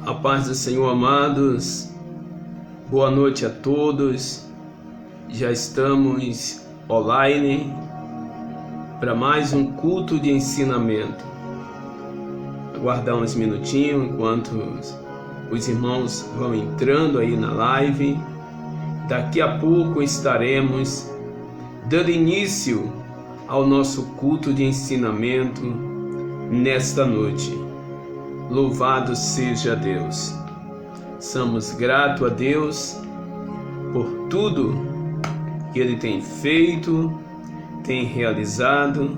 A paz do Senhor, amados. Boa noite a todos. Já estamos online para mais um culto de ensinamento. Aguardar uns minutinhos enquanto os irmãos vão entrando aí na live. Daqui a pouco estaremos dando início ao nosso culto de ensinamento nesta noite. Louvado seja Deus. Somos gratos a Deus por tudo que Ele tem feito, tem realizado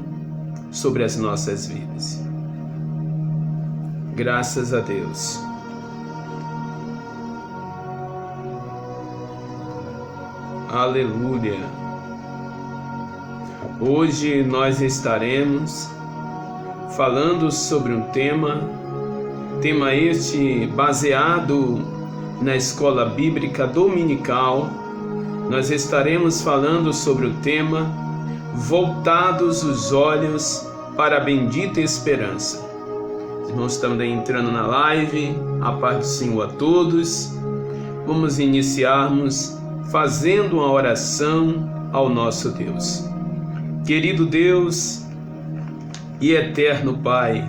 sobre as nossas vidas. Graças a Deus. Aleluia. Hoje nós estaremos falando sobre um tema este baseado na escola bíblica dominical. Nós estaremos falando sobre o tema Voltados os olhos para a bendita esperança. Os irmãos estão entrando na live. A paz do Senhor a todos. Vamos iniciarmos fazendo uma oração ao nosso Deus. Querido Deus e eterno Pai,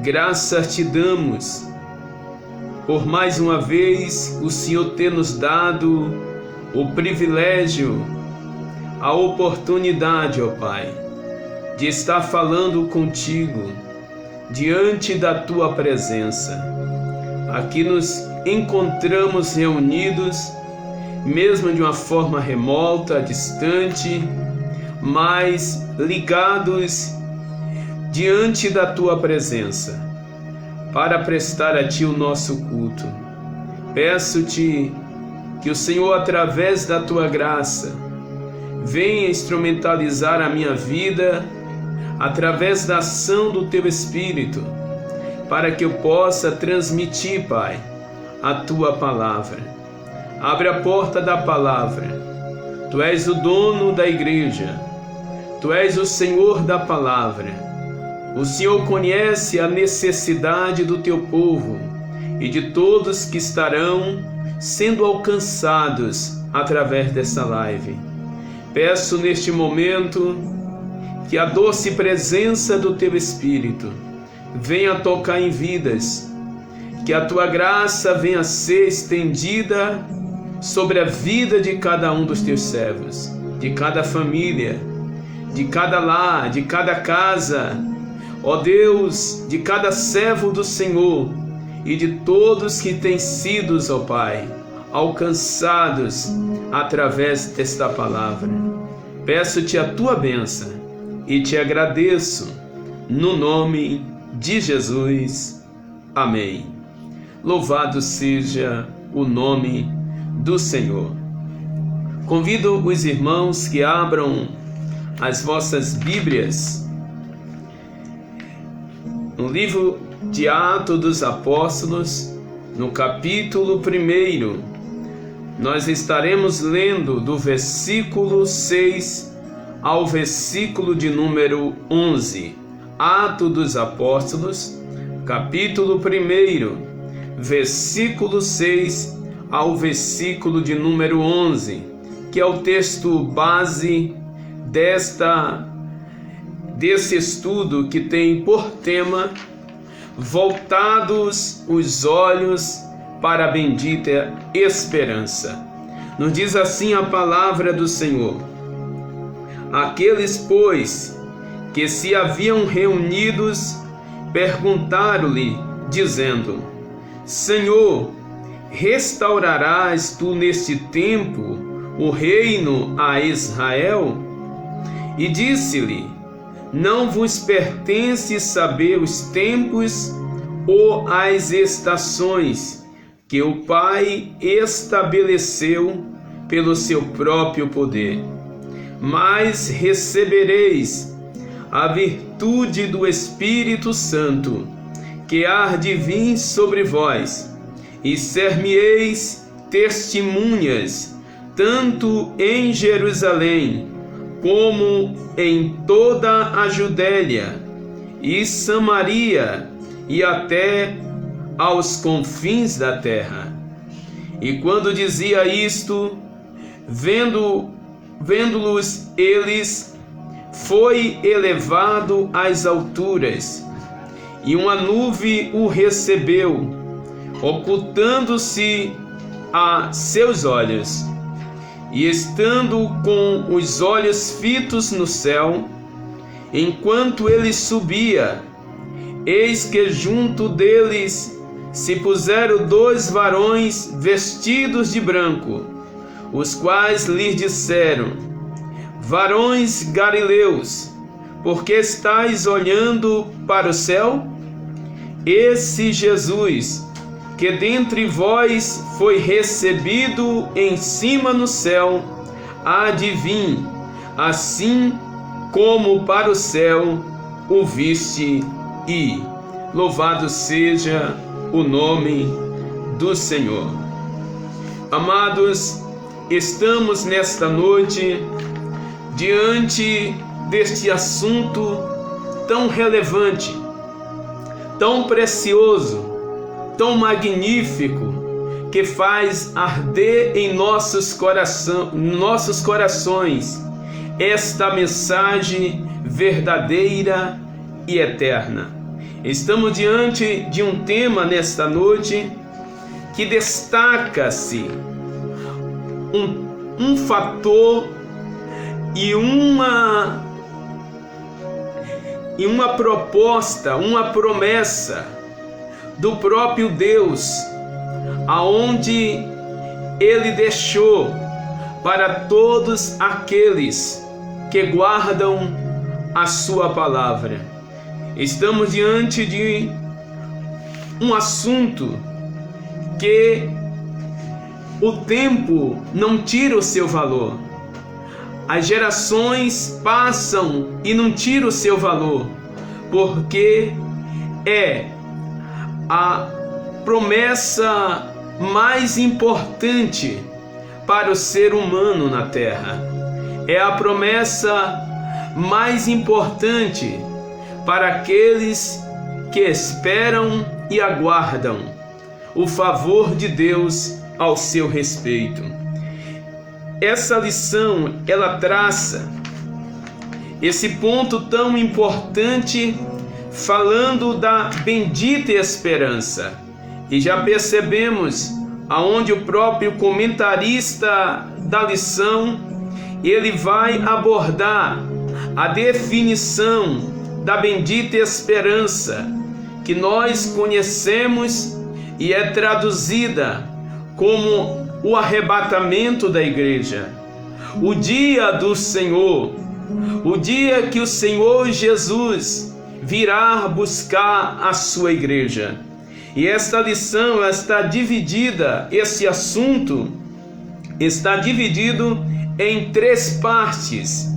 graças te damos por mais uma vez o Senhor ter nos dado o privilégio, a oportunidade, ó Pai, de estar falando contigo diante da tua presença. Aqui nos encontramos reunidos, mesmo de uma forma remota, distante, mas ligados diante da tua presença, para prestar a ti o nosso culto. Peço-te que o Senhor, através da tua graça, venha instrumentalizar a minha vida, através da ação do teu Espírito, para que eu possa transmitir, Pai, a tua palavra. Abre a porta da palavra. Tu és o dono da igreja. Tu és o Senhor da palavra. O Senhor conhece a necessidade do teu povo e de todos que estarão sendo alcançados através dessa live. Peço neste momento que a doce presença do teu Espírito venha tocar em vidas, que a tua graça venha ser estendida sobre a vida de cada um dos teus servos, de cada família, de cada lar, de cada casa, ó Deus, de cada servo do Senhor e de todos que têm sido, ó Pai, alcançados através desta palavra. Peço-te a tua bênção e te agradeço no nome de Jesus. Amém. Louvado seja o nome do Senhor. Convido os irmãos que abram as vossas Bíblias no livro de Atos dos Apóstolos, no capítulo 1. Nós estaremos lendo do versículo 6 ao versículo de número 11. Atos dos Apóstolos, capítulo 1, versículo 6 ao versículo de número 11, que é o texto base desse estudo, que tem por tema Voltados os olhos para a bendita esperança. Nos diz assim a palavra do Senhor: Aqueles, pois, que se haviam reunidos, perguntaram-lhe, dizendo: Senhor, restaurarás tu neste tempo o reino a Israel? E disse-lhe: Não vos pertence saber os tempos ou as estações que o Pai estabeleceu pelo seu próprio poder. Mas recebereis a virtude do Espírito Santo, que há de vir sobre vós, e ser-me-eis testemunhas, tanto em Jerusalém, como em toda a Judéia e Samaria, e até aos confins da terra. E quando dizia isto, vendo-los eles, foi elevado às alturas, e uma nuvem o recebeu, ocultando-se a seus olhos. E estando com os olhos fitos no céu, enquanto ele subia, eis que junto deles se puseram 2 varões vestidos de branco, os quais lhes disseram: varões galileus, por que estáis olhando para o céu? Esse Jesus, que dentre vós foi recebido em cima no céu, há de vir, assim como para o céu o viste ir. Louvado seja o nome do Senhor. Amados, estamos nesta noite diante deste assunto tão relevante, tão precioso, tão magnífico, que faz arder em nossos corações esta mensagem verdadeira e eterna. Estamos diante de um tema nesta noite que destaca-se um fator e uma proposta, uma promessa do próprio Deus, aonde Ele deixou para todos aqueles que guardam a sua palavra. Estamos diante de um assunto que o tempo não tira o seu valor. As gerações passam e não tiram o seu valor, porque é a promessa mais importante para o ser humano na terra. É a promessa mais importante para aqueles que esperam e aguardam o favor de Deus ao seu respeito. Essa lição, ela traça esse ponto tão importante, falando da bendita esperança. E já percebemos aonde o próprio comentarista da lição, ele vai abordar a definição da bendita esperança, que nós conhecemos e é traduzida como o arrebatamento da igreja, o dia do Senhor, o dia que o Senhor Jesus virá buscar a sua igreja. E esta lição está dividida, esse assunto está dividido em 3 partes,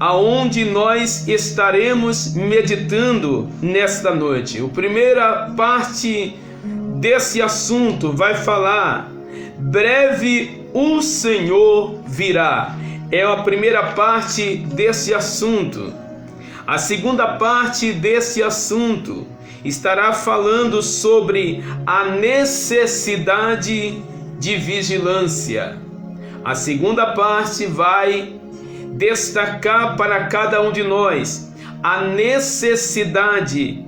aonde nós estaremos meditando nesta noite. A primeira parte desse assunto vai falar: breve o Senhor virá. É a primeira parte desse assunto. A segunda parte desse assunto estará falando sobre a necessidade de vigilância. A segunda parte vai destacar para cada um de nós a necessidade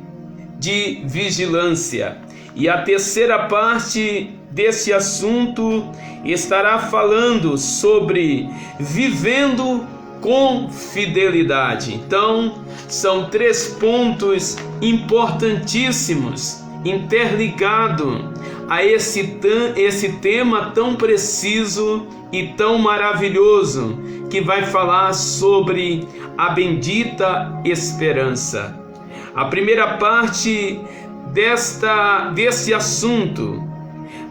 de vigilância. E a terceira parte desse assunto estará falando sobre vivendo com fidelidade. Então, são 3 pontos importantíssimos, interligados a esse tema tão preciso e tão maravilhoso, que vai falar sobre a bendita esperança. A primeira parte desse assunto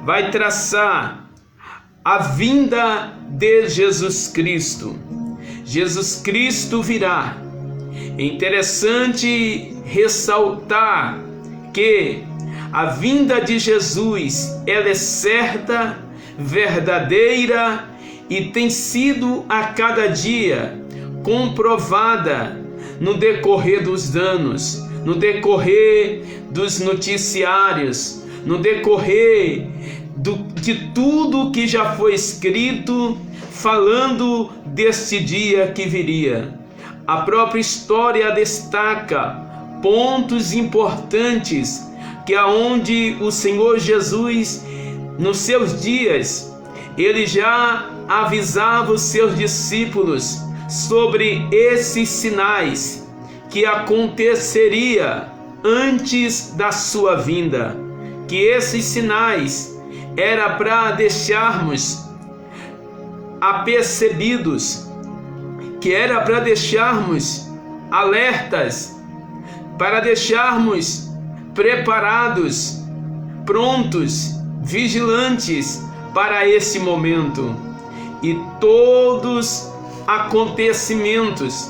vai traçar a vinda de Jesus Cristo. Jesus Cristo virá. É interessante ressaltar que a vinda de Jesus, ela é certa, verdadeira e tem sido a cada dia comprovada no decorrer dos anos, no decorrer dos noticiários, no decorrer de tudo que já foi escrito, falando deste dia que viria. A própria história destaca pontos importantes que aonde o Senhor Jesus, nos seus dias, ele já avisava os seus discípulos sobre esses sinais que aconteceria antes da sua vinda, que esses sinais era para deixarmos apercebidos, que era para deixarmos alertas, para deixarmos preparados, prontos, vigilantes para esse momento. E todos acontecimentos,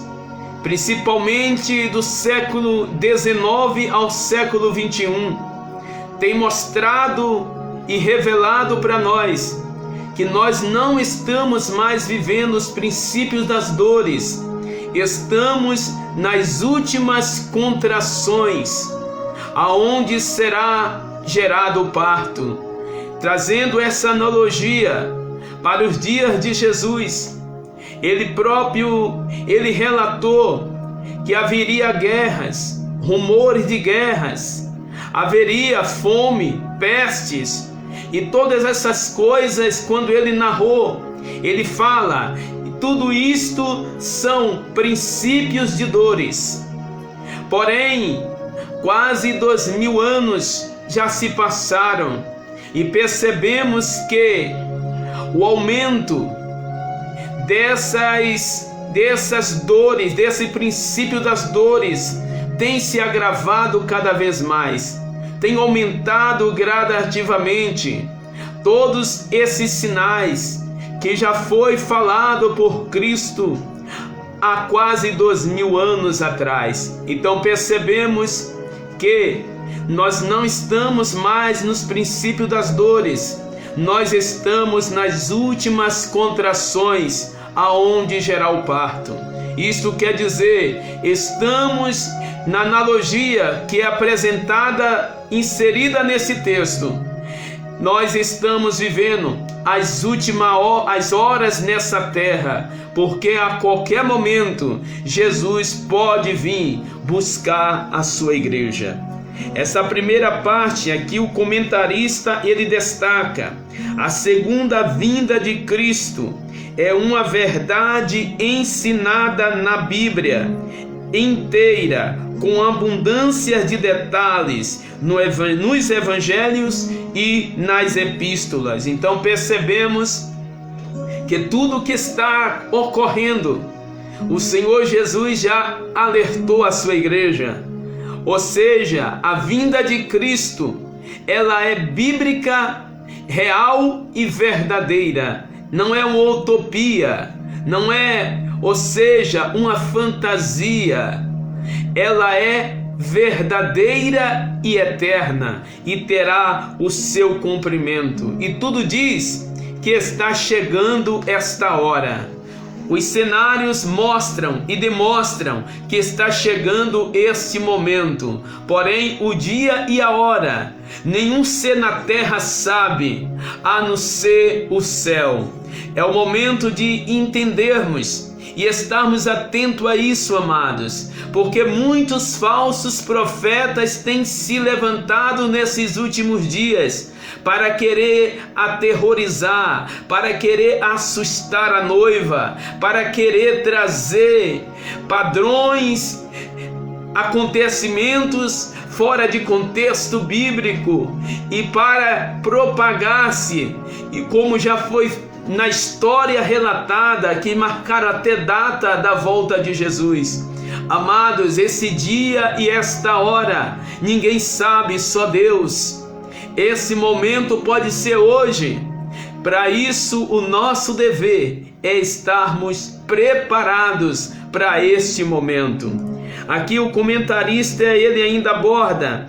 principalmente do século XIX ao século XXI, tem mostrado e revelado para nós que nós não estamos mais vivendo os princípios das dores, estamos nas últimas contrações, aonde será gerado o parto. Trazendo essa analogia para os dias de Jesus, ele relatou que haveria guerras, rumores de guerras, haveria fome, pestes, e todas essas coisas. Quando ele narrou, ele fala, tudo isto são princípios de dores. Porém, quase 2000 anos já se passaram e percebemos que o aumento dessas dores, desse princípio das dores, tem se agravado cada vez mais, tem aumentado gradativamente. Todos esses sinais que já foi falado por Cristo há quase 2000 anos atrás. Então percebemos que nós não estamos mais nos princípios das dores, nós estamos nas últimas contrações, aonde gerar o parto. Isto quer dizer, estamos na analogia que é apresentada, inserida nesse texto. Nós estamos vivendo as horas nessa terra, porque a qualquer momento Jesus pode vir buscar a sua igreja. Essa primeira parte aqui, o comentarista ele destaca: a segunda vinda de Cristo é uma verdade ensinada na Bíblia inteira, com abundância de detalhes nos evangelhos e nas epístolas. Então percebemos que tudo que está ocorrendo, o Senhor Jesus já alertou a sua igreja. Ou seja, a vinda de Cristo, ela é bíblica, real e verdadeira. Não é uma utopia, não é, ou seja, uma fantasia. Ela é verdadeira e eterna e terá o seu cumprimento. E tudo diz que está chegando esta hora. Os cenários mostram e demonstram que está chegando este momento. Porém, o dia e a hora, nenhum ser na terra sabe, a não ser o céu. É o momento de entendermos e estarmos atentos a isso, amados, porque muitos falsos profetas têm se levantado nesses últimos dias para querer aterrorizar, para querer assustar a noiva, para querer trazer padrões, acontecimentos fora de contexto bíblico e para propagar-se, e como já foi na história relatada, que marcaram até data da volta de Jesus. Amados, esse dia e esta hora, ninguém sabe, só Deus. Esse momento pode ser hoje. Para isso, o nosso dever é estarmos preparados para este momento. Aqui o comentarista, ele ainda aborda: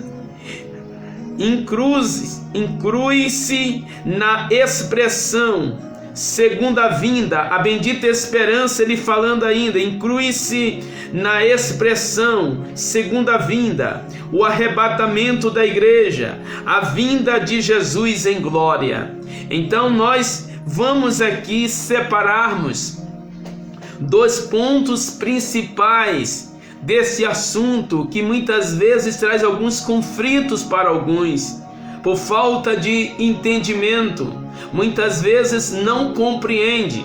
inclui-se na expressão segunda vinda, a bendita esperança, ele falando ainda, inclui-se na expressão segunda vinda, o arrebatamento da igreja, a vinda de Jesus em glória. Então nós vamos aqui separarmos dois pontos principais desse assunto, que muitas vezes traz alguns conflitos para alguns, por falta de entendimento. Muitas vezes não compreende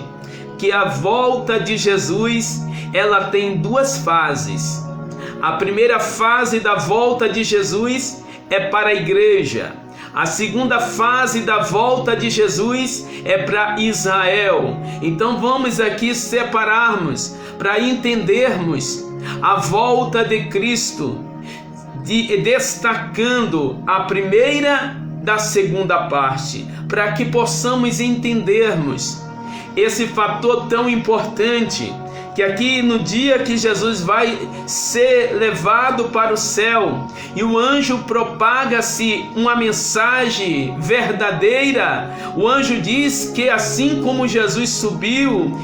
que a volta de Jesus, ela tem duas fases. A primeira fase da volta de Jesus é para a igreja. A segunda fase da volta de Jesus é para Israel. Então vamos aqui separarmos para entendermos a volta de Cristo, destacando a primeira da segunda parte, para que possamos entendermos esse fator tão importante, que aqui no dia que Jesus vai ser levado para o céu e o anjo propaga-se uma mensagem verdadeira, o anjo diz que assim como Jesus subiu,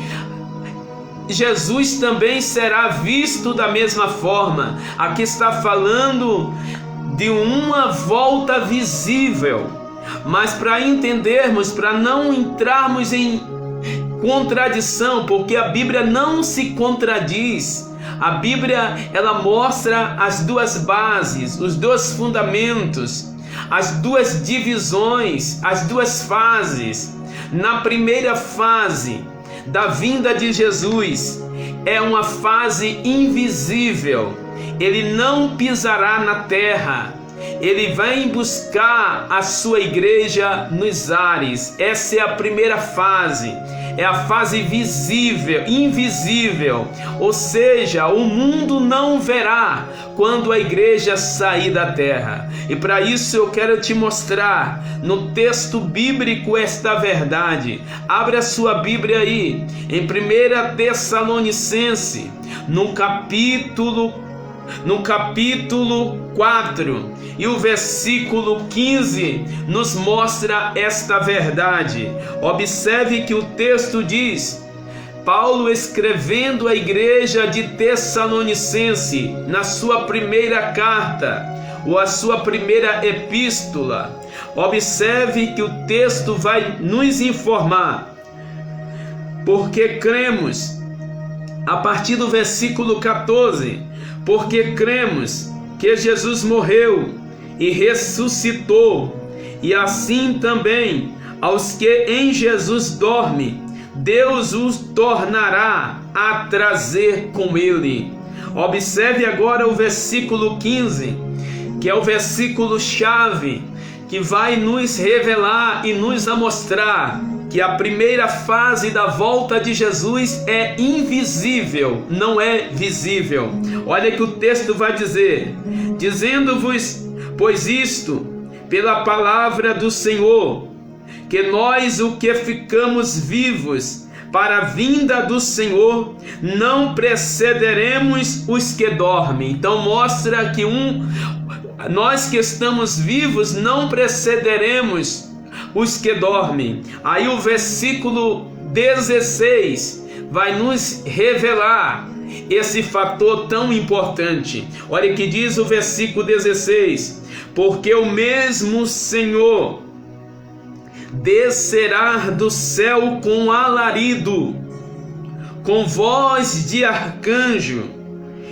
Jesus também será visto da mesma forma. Aqui está falando de uma volta visível, mas para entendermos, para não entrarmos em contradição, porque a Bíblia não se contradiz. A Bíblia, ela mostra as duas bases, os dois fundamentos, as duas divisões, as duas fases. Na primeira fase da vinda de Jesus, é uma fase invisível. Ele não pisará na terra. Ele vai buscar a sua igreja nos ares. Essa é a primeira fase. É a fase visível, invisível. Ou seja, o mundo não verá quando a igreja sair da terra. E para isso eu quero te mostrar no texto bíblico esta verdade. Abre a sua Bíblia aí, em 1 Tessalonicenses, no capítulo 4, e o versículo 15 nos mostra esta verdade. Observe que o texto diz: Paulo escrevendo à igreja de Tessalonicense, na sua primeira carta, ou a sua primeira epístola. Observe que o texto vai nos informar, porque cremos, a partir do versículo 14, porque cremos que Jesus morreu e ressuscitou, e assim também aos que em Jesus dormem, Deus os tornará a trazer com ele. Observe agora o versículo 15, que é o versículo chave, que vai nos revelar e nos mostrar que a primeira fase da volta de Jesus é invisível, não é visível. Olha que o texto vai dizer: dizendo-vos, pois isto, pela palavra do Senhor, que nós, o que ficamos vivos para a vinda do Senhor, não precederemos os que dormem. Então mostra que nós que estamos vivos não precederemos os que dormem. Aí o versículo 16 vai nos revelar esse fator tão importante. Olha que diz o versículo 16: porque o mesmo Senhor descerá do céu com alarido, com voz de arcanjo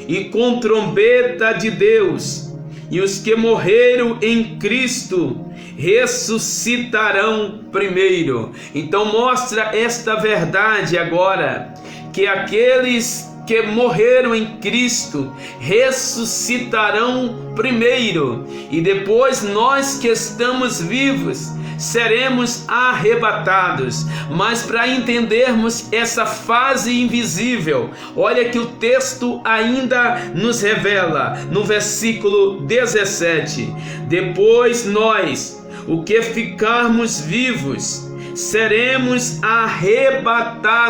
e com trombeta de Deus, e os que morreram em Cristo ressuscitarão primeiro. Então mostra esta verdade agora, que aqueles que morreram em Cristo ressuscitarão primeiro, e depois nós que estamos vivos seremos arrebatados. Mas para entendermos essa fase invisível, olha que o texto ainda nos revela no versículo 17: depois nós, o que ficarmos vivos, seremos arrebatados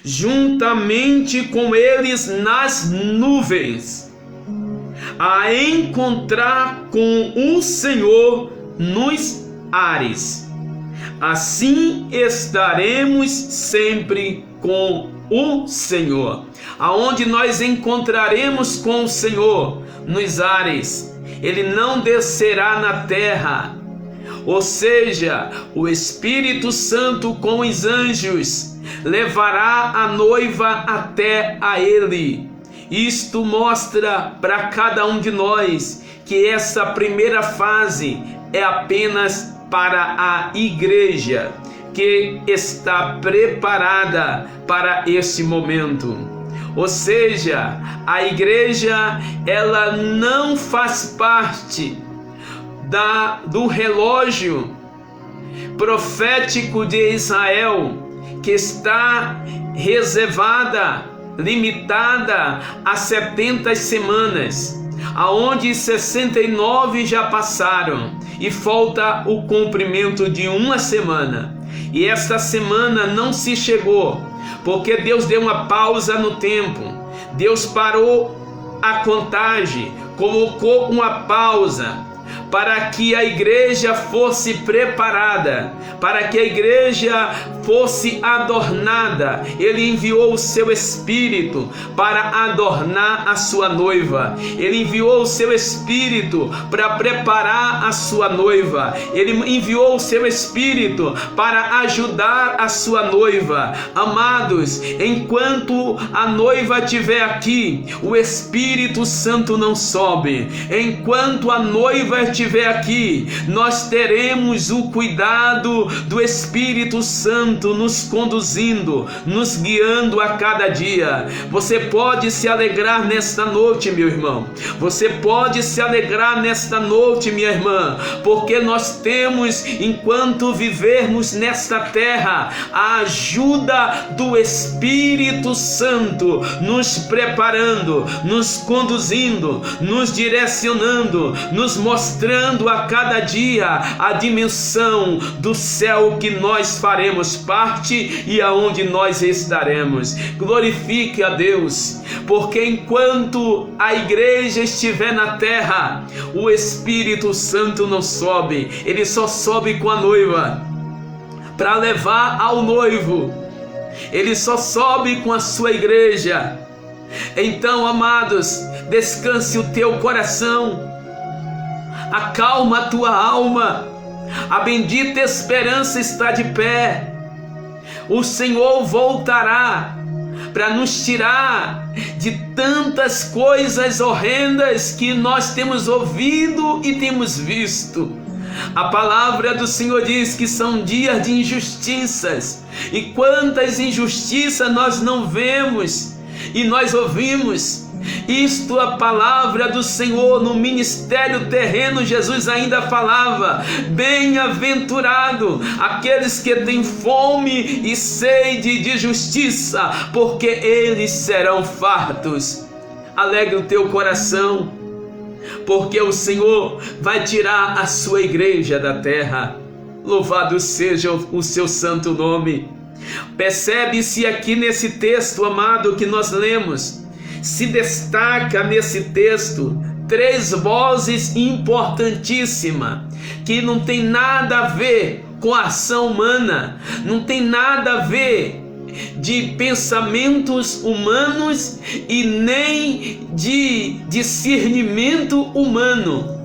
juntamente com eles nas nuvens, a encontrar com o Senhor nos ares. assim estaremos sempre com o Senhor. Aonde nós encontraremos com o Senhor? Nos ares. Ele não descerá na terra. Ou seja, o Espírito Santo com os anjos levará a noiva até a ele. Isto mostra para cada um de nós que essa primeira fase é apenas para a igreja que está preparada para esse momento. Ou seja, a igreja ela não faz parte do relógio profético de Israel, que está reservada, limitada a 70 semanas, aonde 69 já passaram e falta o cumprimento de uma semana. E esta semana não se chegou, porque Deus deu uma pausa no tempo. Deus parou a contagem, colocou uma pausa para que a igreja fosse preparada, para que a igreja fosse adornada. Ele enviou o seu Espírito para adornar a sua noiva. Ele enviou o seu Espírito para preparar a sua noiva. Ele enviou o seu Espírito para ajudar a sua noiva. Amados, enquanto a noiva estiver aqui, o Espírito Santo não sobe. Enquanto a noiva estiver aqui, nós teremos o cuidado do Espírito Santo nos conduzindo, nos guiando a cada dia. Você pode se alegrar nesta noite, meu irmão. Você pode se alegrar nesta noite, minha irmã, porque nós temos, enquanto vivermos nesta terra, a ajuda do Espírito Santo nos preparando, nos conduzindo, nos direcionando, nos mostrando a cada dia a dimensão do céu que nós faremos parte e aonde nós estaremos. Glorifique a Deus, porque enquanto a igreja estiver na terra, o Espírito Santo não sobe. Ele só sobe com a noiva para levar ao noivo. Ele só sobe com a sua igreja. Então, amados, descanse o teu coração, acalma a tua alma. A bendita esperança está de pé. O Senhor voltará para nos tirar de tantas coisas horrendas que nós temos ouvido e temos visto. A palavra do Senhor diz que são dias de injustiças. E quantas injustiças nós não vemos e nós ouvimos. Isto a palavra do Senhor no ministério terreno. Jesus ainda falava: bem-aventurado aqueles que têm fome e sede de justiça, porque eles serão fartos. Alegre o teu coração, porque o Senhor vai tirar a sua igreja da terra. Louvado seja o seu santo nome. Percebe-se aqui nesse texto, amado, que nós lemos, se destaca nesse texto 3 vozes importantíssimas, que não tem nada a ver com a ação humana, não tem nada a ver de pensamentos humanos e nem de discernimento humano.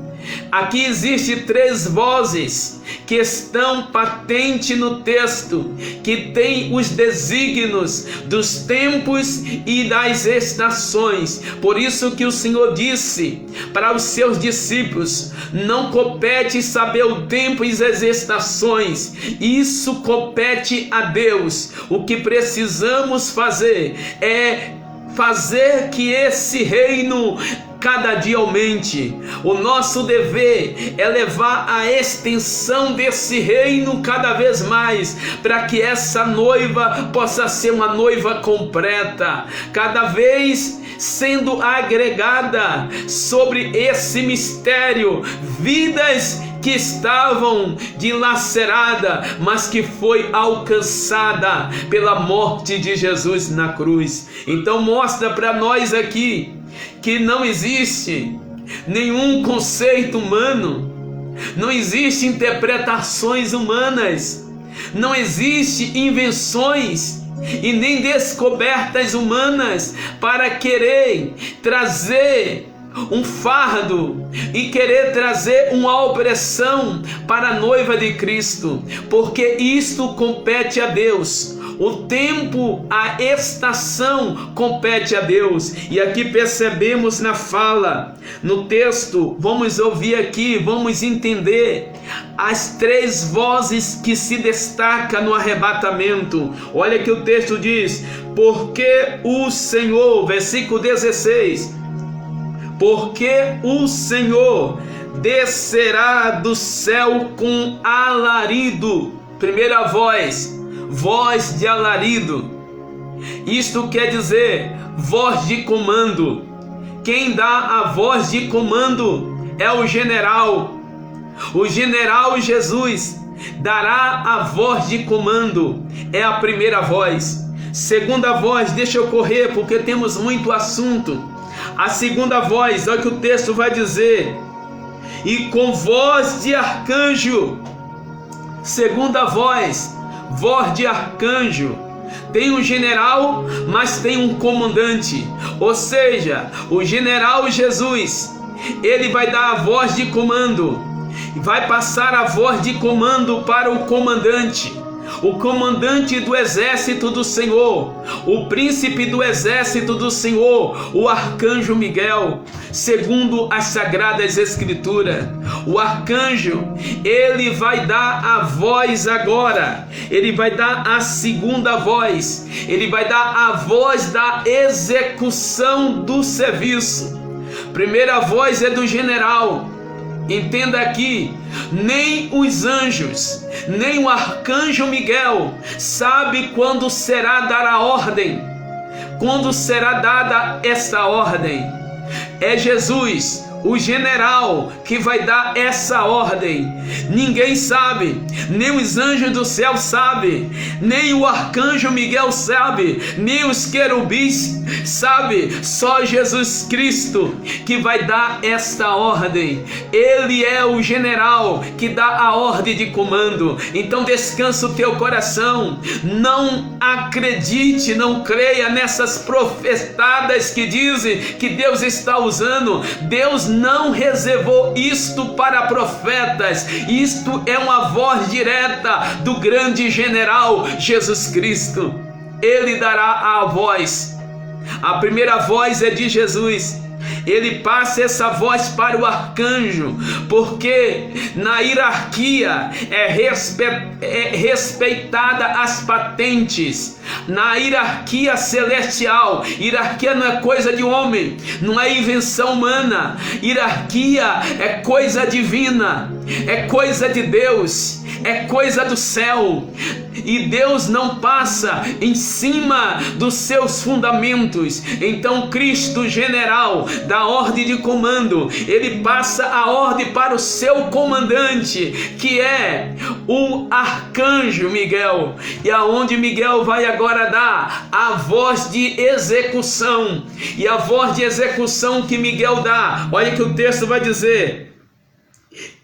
Aqui existem 3 vozes que estão patentes no texto, que tem os desígnios dos tempos e das estações. Por isso que o Senhor disse para os seus discípulos: não compete saber o tempo e as estações, isso compete a Deus. O que precisamos fazer é fazer que esse reino cada dia aumente. O nosso dever é levar a extensão desse reino cada vez mais, para que essa noiva possa ser uma noiva completa, cada vez sendo agregada sobre esse mistério, vidas que estavam dilaceradas, mas que foi alcançada pela morte de Jesus na cruz. Então mostra para nós aqui que não existe nenhum conceito humano, não existem interpretações humanas. Não existe invenções e nem descobertas humanas para querer trazer um fardo e querer trazer uma opressão para a noiva de Cristo, porque isto compete a Deus. O tempo, a estação compete a Deus. E aqui percebemos na fala, no texto, vamos ouvir aqui, vamos entender as três vozes que se destacam no arrebatamento. Olha que o texto diz: porque o Senhor, versículo 16, porque o Senhor descerá do céu com alarido. Primeira voz, voz de alarido. Isto quer dizer voz de comando. Quem dá a voz de comando é o general. O general Jesus dará a voz de comando. É a primeira voz. Segunda voz, deixa eu correr porque temos muito assunto. A segunda voz, olha o que o texto vai dizer: e com voz de arcanjo. Segunda voz, voz de arcanjo. Tem um general, mas tem um comandante. Ou seja, o general Jesus, ele vai dar a voz de comando, vai passar a voz de comando para o comandante. O comandante do exército do Senhor, o príncipe do exército do Senhor, o arcanjo Miguel, segundo as sagradas escrituras. O arcanjo, ele vai dar a voz agora, ele vai dar a segunda voz, ele vai dar a voz da execução do serviço. Primeira voz é do general. Entenda aqui, nem os anjos, nem o arcanjo Miguel sabe quando será dar a ordem, quando será dada esta ordem. É Jesus, o general, que vai dar essa ordem. Ninguém sabe, nem os anjos do céu sabem, nem o arcanjo Miguel sabe, nem os querubins sabe. Só Jesus Cristo que vai dar esta ordem. Ele é o general que dá a ordem de comando. Então descansa o teu coração. Não acredite, não creia nessas profetadas que dizem que Deus está usando. Deus não reservou isto para profetas. Isto é uma voz direta do grande general Jesus Cristo. Ele dará a voz. A primeira voz é de Jesus. Ele passa essa voz para o arcanjo, porque na hierarquia é respeitada as patentes. Na hierarquia celestial, hierarquia não é coisa de homem, não é invenção humana. Hierarquia é coisa divina, é coisa de Deus, é coisa do céu. E Deus não passa em cima dos seus fundamentos. Então Cristo, general, dá ordem de comando. Ele passa a ordem para o seu comandante, que é o arcanjo Miguel. E aonde Miguel vai agora dar a voz de execução. E a voz de execução que Miguel dá, olha que o texto vai dizer: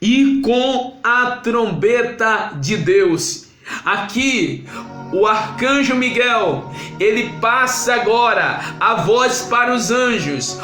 e com a trombeta de Deus. Aqui o arcanjo Miguel, ele passa agora a voz para os anjos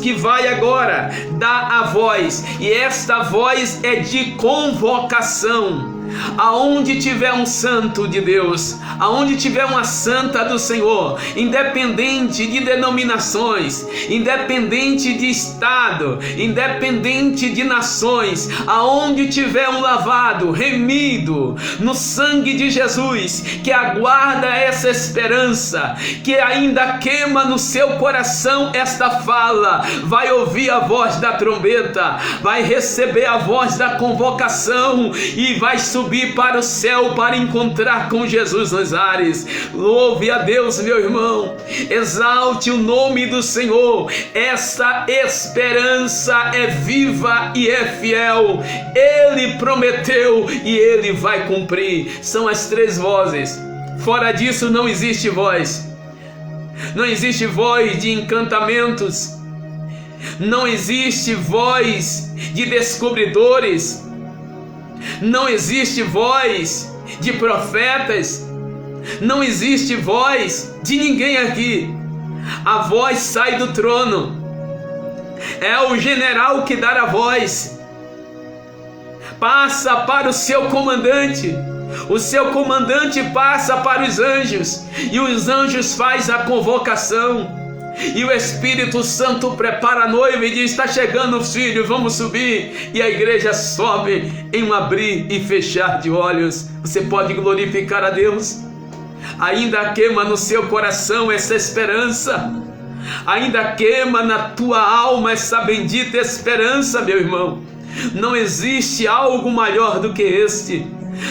que vai agora dar a voz, e esta voz é de convocação. Aonde tiver um santo de Deus, aonde tiver uma santa do Senhor, independente de denominações, independente de estado, independente de nações, aonde tiver um lavado, remido no sangue de Jesus, que aguarda essa esperança, que ainda queima no seu coração esta fala, vai ouvir a voz da trombeta, vai receber a voz da convocação e vai subir para o céu para encontrar com Jesus nos ares. Louve a Deus, meu irmão, exalte o nome do Senhor. Essa esperança é viva e é fiel. Ele prometeu e ele vai cumprir. São as três vozes. Fora disso não existe voz. Não existe voz de encantamentos, não existe voz de descobridores, não existe voz de profetas, não existe voz de ninguém aqui. A voz sai do trono. É o general que dá a voz. Passa para o seu comandante. O seu comandante passa para os anjos. E os anjos faz a convocação. E o Espírito Santo prepara a noiva e diz: está chegando o filho, vamos subir. E a igreja sobe em um abrir e fechar de olhos. Você pode glorificar a Deus? Ainda queima no seu coração essa esperança? Ainda queima na tua alma essa bendita esperança, meu irmão? Não existe algo maior do que este.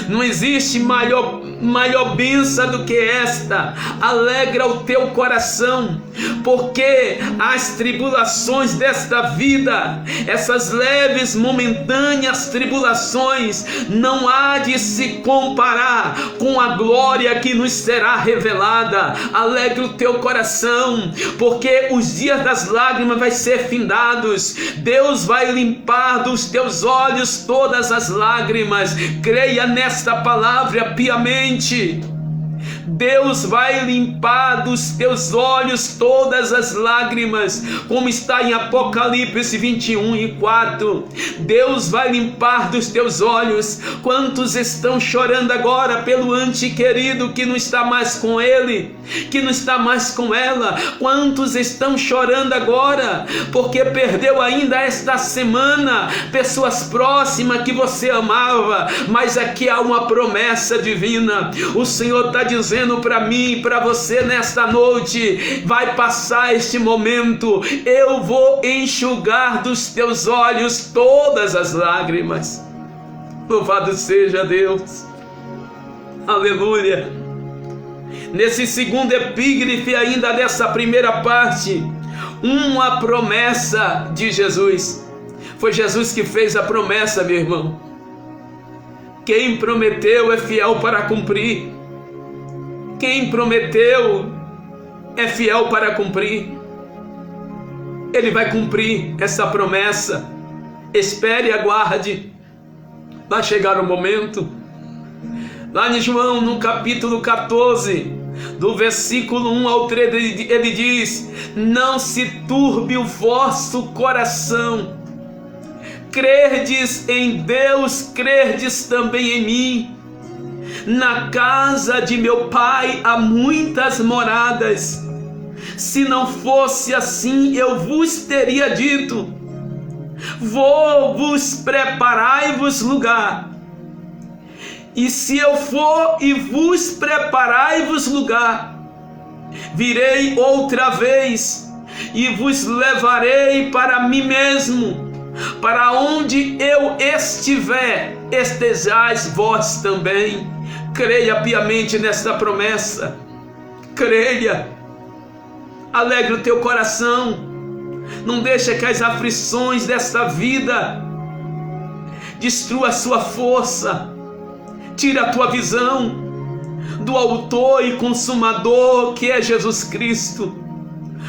Não existe maior bênção do que esta. Alegra o teu coração, porque as tribulações desta vida, essas leves, momentâneas tribulações, não há de se comparar com a glória que nos será revelada. Alegra o teu coração, porque os dias das lágrimas vai ser findados. Deus vai limpar dos teus olhos todas as lágrimas. Creia nesta palavra piamente. Deus vai limpar dos teus olhos todas as lágrimas, como está em Apocalipse 21:4. Deus vai limpar dos teus olhos. Quantos estão chorando agora pelo antequerido que não está mais com ele, que não está mais com ela? Quantos estão chorando agora porque perdeu ainda esta semana pessoas próximas que você amava? Mas aqui há uma promessa divina. O Senhor está dizendo para mim e para você nesta noite: vai passar este momento, eu vou enxugar dos teus olhos todas as lágrimas. Louvado seja Deus, aleluia. Nesse segundo epígrafe ainda dessa primeira parte, uma promessa de Jesus. Foi Jesus que fez a promessa, meu irmão. Quem prometeu é fiel para cumprir. Quem prometeu é fiel para cumprir. Ele vai cumprir essa promessa. Espere e aguarde. Vai chegar o momento. Lá em João, no capítulo 14, do versículo 1 ao 3, ele diz: não se turbe o vosso coração. Crerdes em Deus, crerdes também em mim. Na casa de meu pai há muitas moradas. Se não fosse assim, eu vos teria dito: vou-vos preparai-vos lugar. E se eu for e vos preparai-vos lugar, virei outra vez e vos levarei para mim mesmo, para onde eu estiver, estejais vós também. Creia piamente nesta promessa. Creia. Alegre o teu coração. Não deixe que as aflições desta vida destrua a sua força. Tira a tua visão do autor e consumador que é Jesus Cristo.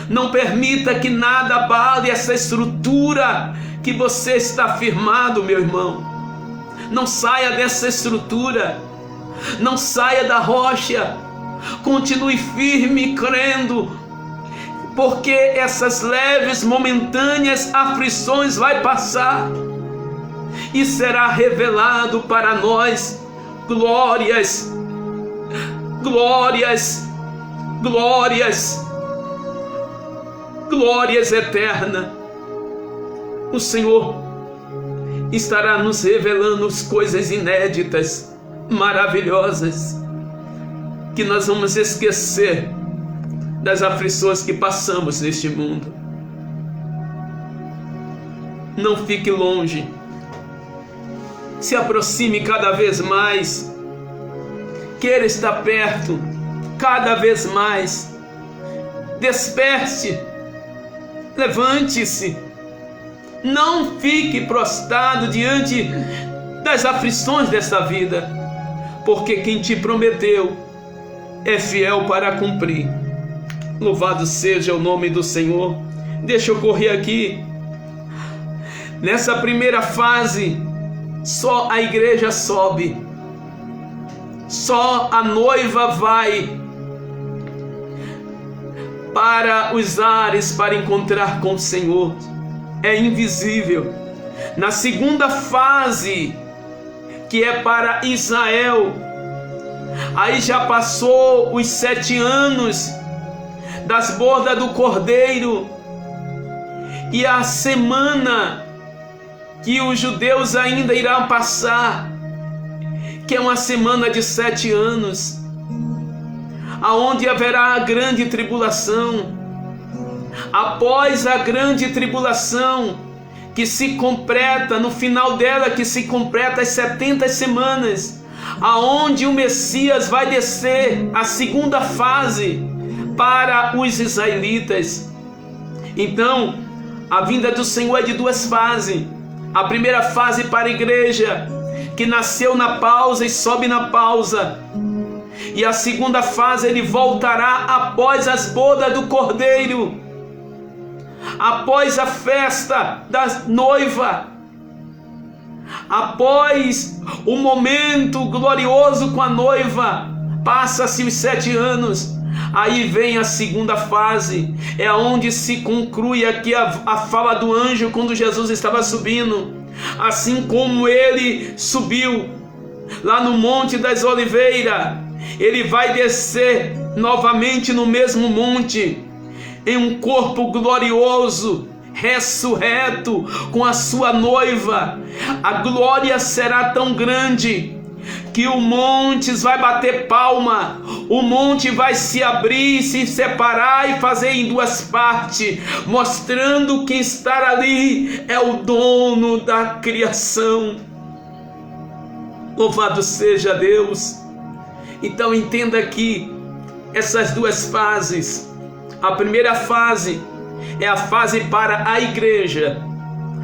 Não permita que nada abale essa estrutura que você está firmado, meu irmão. Não saia dessa estrutura. Não saia da rocha. Continue firme crendo, porque essas leves, momentâneas aflições vai passar e será revelado para nós glórias, glórias, glórias, glórias eternas. O Senhor estará nos revelando coisas inéditas, maravilhosas, que nós vamos esquecer das aflições que passamos neste mundo. Não fique longe, se aproxime cada vez mais, queira estar perto cada vez mais. Desperte, levante-se, não fique prostrado diante das aflições desta vida, porque quem te prometeu é fiel para cumprir. Louvado seja o nome do Senhor. Deixa eu correr aqui. Nessa primeira fase, só a igreja sobe. Só a noiva vai para os ares para encontrar com o Senhor. É invisível. Na segunda fase, que é para Israel, aí já passou os 7 anos das bodas do Cordeiro, e a semana que os judeus ainda irão passar, que é uma semana de 7 anos, aonde haverá a grande tribulação. Após a grande tribulação, que se completa, no final dela, que se completa as 70 semanas, aonde o Messias vai descer, a segunda fase, para os israelitas. Então, a vinda do Senhor é de 2 fases. A primeira fase para a igreja, que nasceu na pausa e sobe na pausa. E a segunda fase, ele voltará após as bodas do Cordeiro, após a festa da noiva, após o momento glorioso com a noiva. Passa-se os 7 anos, aí vem a segunda fase, é onde se conclui aqui a fala do anjo quando Jesus estava subindo. Assim como ele subiu lá no Monte das Oliveiras, ele vai descer novamente no mesmo monte, em um corpo glorioso, ressurreto, com a sua noiva. A glória será tão grande que o monte vai bater palma, o monte vai se abrir, se separar e fazer em 2 partes, mostrando que estar ali é o dono da criação. Louvado seja Deus! Então entenda aqui essas 2 fases. A primeira fase é a fase para a igreja.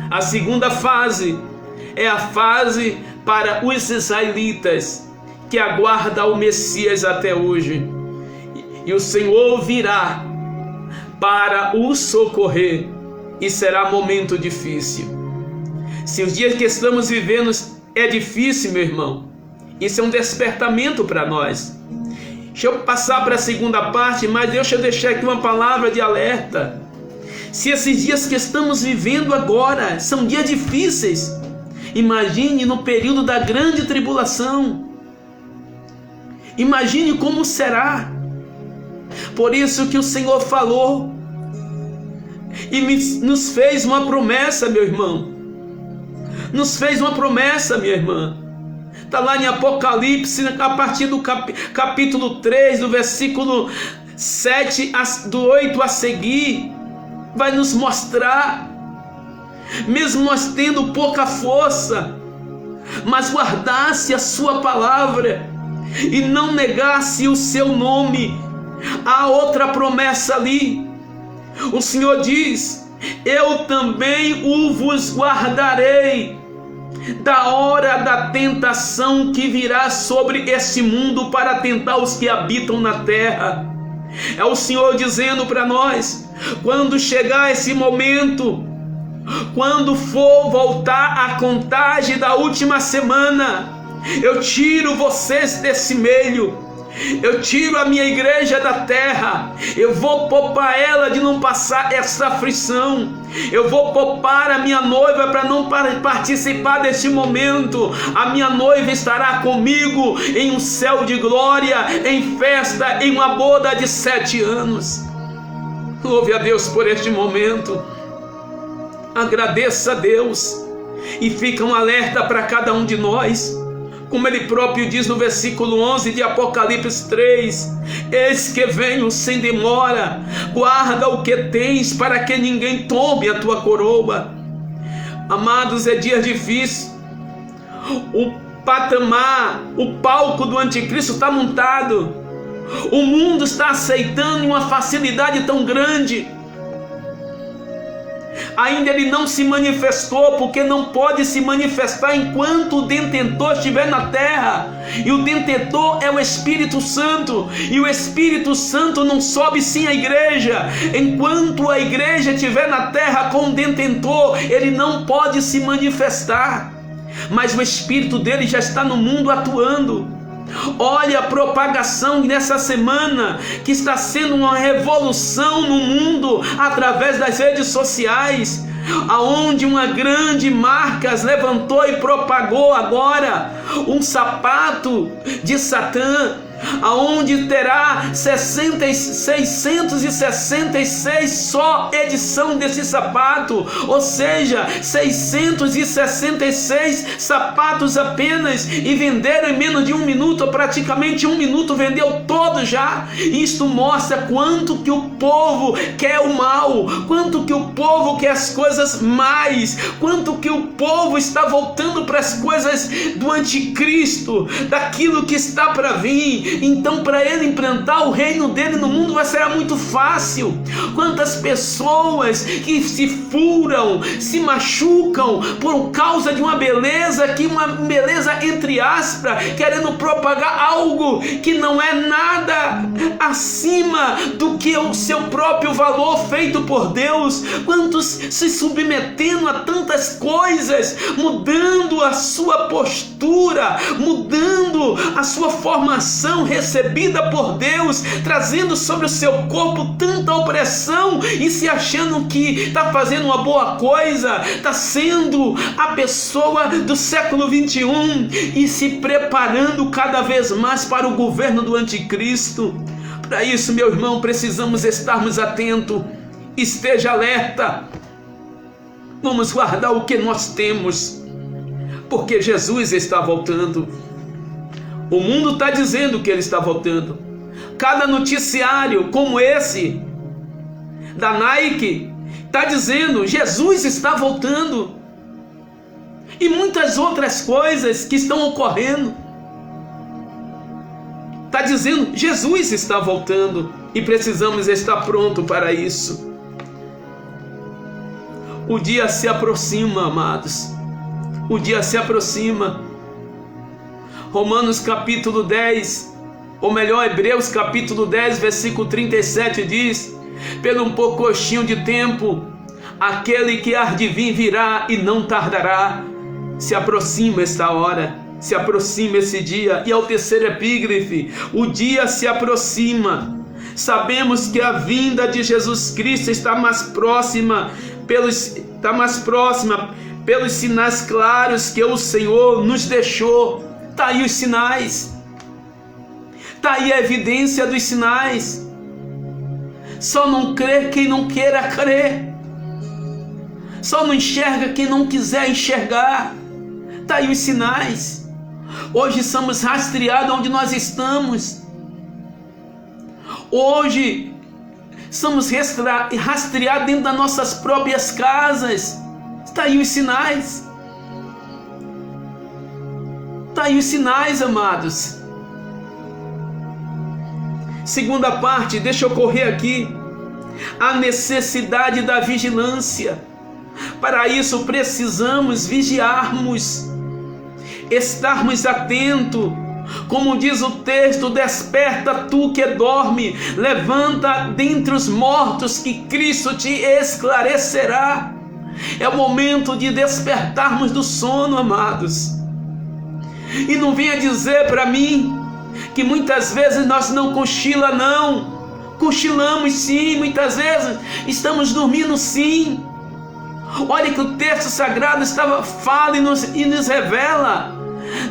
A segunda fase é a fase para os israelitas, que aguardam o Messias até hoje. E o Senhor virá para o socorrer, e será momento difícil. Se os dias que estamos vivendo é difícil, meu irmão, isso é um despertamento para nós. Deixa eu passar para a segunda parte, mas deixa eu deixar aqui uma palavra de alerta. Se esses dias que estamos vivendo agora são dias difíceis, imagine no período da grande tribulação. Imagine como será. Por isso que o Senhor falou e nos fez uma promessa, meu irmão. Nos fez uma promessa, minha irmã. Está lá em Apocalipse, a partir do capítulo 3, do versículo 7, do 8 a seguir, vai nos mostrar, mesmo nós tendo pouca força, mas guardasse a sua palavra e não negasse o seu nome. Há outra promessa ali. O Senhor diz: eu também o vos guardarei da hora da tentação que virá sobre este mundo para tentar os que habitam na terra. É o Senhor dizendo para nós: quando chegar esse momento, quando for voltar a contagem da última semana, eu tiro vocês desse meio, eu tiro a minha igreja da terra, eu vou poupar ela de não passar essa aflição, eu vou poupar a minha noiva para não participar desse momento. A minha noiva estará comigo em um céu de glória, em festa, em uma boda de 7 anos. Louve a Deus por este momento, agradeça a Deus e fica um alerta para cada um de nós. Como ele próprio diz no versículo 11 de Apocalipse 3: eis que venho sem demora, guarda o que tens para que ninguém tome a tua coroa. Amados, é dia difícil. O patamar, o palco do anticristo está montado. O mundo está aceitando uma facilidade tão grande. Ainda ele não se manifestou, porque não pode se manifestar enquanto o detentor estiver na terra. E o detentor é o Espírito Santo, e o Espírito Santo não sobe sem a igreja. Enquanto a igreja estiver na terra com o detentor, ele não pode se manifestar. Mas o Espírito dele já está no mundo atuando. Olha a propagação nessa semana, que está sendo uma revolução no mundo através das redes sociais, aonde uma grande marca levantou e propagou agora um sapato de Satã, aonde terá 666 só edição desse sapato, ou seja, 666 sapatos apenas, e venderam em menos de 1 minuto, ou praticamente 1 minuto vendeu todo já. Isto mostra quanto que o povo quer o mal, quanto que o povo quer as coisas mais, quanto que o povo está voltando para as coisas do anticristo, daquilo que está para vir. Então, para ele implantar o reino dele no mundo vai ser muito fácil. Quantas pessoas que se furam, se machucam por causa de uma beleza, entre aspas, querendo propagar algo que não é nada acima do que o seu próprio valor feito por Deus. Quantos se submetendo a tantas coisas, mudando a sua postura, mudando a sua formação recebida por Deus, trazendo sobre o seu corpo tanta opressão e se achando que está fazendo uma boa coisa, está sendo a pessoa do século 21 e se preparando cada vez mais para o governo do anticristo. Para isso, meu irmão, precisamos estarmos atentos. Esteja alerta. Vamos guardar o que nós temos, porque Jesus está voltando. O mundo está dizendo que ele está voltando. Cada noticiário como esse da Nike está dizendo: Jesus está voltando. E muitas outras coisas que estão ocorrendo está dizendo: Jesus está voltando, e precisamos estar pronto para isso. O dia se aproxima, amados. O dia se aproxima. Romanos capítulo 10, ou melhor, Hebreus capítulo 10, versículo 37 diz: pelo um poucochinho de tempo, aquele que há de vir virá e não tardará. Se aproxima esta hora, se aproxima esse dia. E ao terceiro epígrafe: o dia se aproxima. Sabemos que a vinda de Jesus Cristo está mais próxima, pelos sinais claros que o Senhor nos deixou. Está aí os sinais, está aí a evidência dos sinais. Só não crê quem não queira crer, só não enxerga quem não quiser enxergar. Está aí os sinais. Hoje somos rastreados onde nós estamos. Hoje somos rastreados dentro das nossas próprias casas. Está aí os sinais. Está aí os sinais, amados. Segunda parte, deixa eu correr aqui. A necessidade da vigilância. Para isso precisamos vigiarmos, estarmos atentos. Como diz o texto: desperta tu que dorme, levanta dentre os mortos, que Cristo te esclarecerá. É o momento de despertarmos do sono, amados. E não venha dizer para mim que muitas vezes nós não cochilamos, não. Cochilamos sim, muitas vezes estamos dormindo sim. Olha que o texto sagrado fala e nos revela.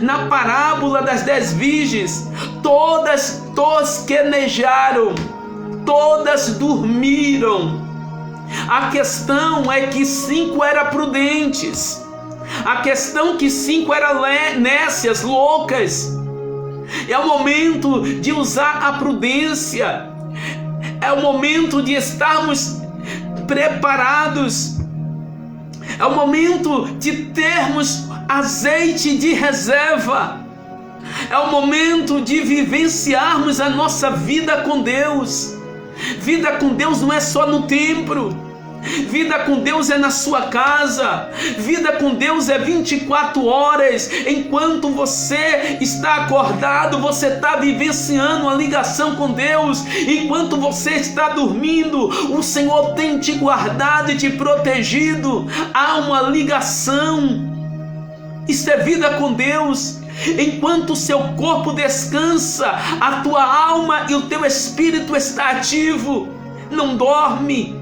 Na parábola das 10 virgens, todas tosquenejaram, todas dormiram. A questão é que 5 eram prudentes. A questão que 5 eram nécias, loucas. É o momento de usar a prudência. É o momento de estarmos preparados. É o momento de termos azeite de reserva. É o momento de vivenciarmos a nossa vida com Deus. Vida com Deus não é só no templo. Vida com Deus é na sua casa. Vida com Deus é 24 horas. Enquanto você está acordado, você está vivenciando uma ligação com Deus. Enquanto você está dormindo, o Senhor tem te guardado e te protegido. Há uma ligação. Isso é vida com Deus. Enquanto o seu corpo descansa, a tua alma e o teu espírito está ativo, não dorme.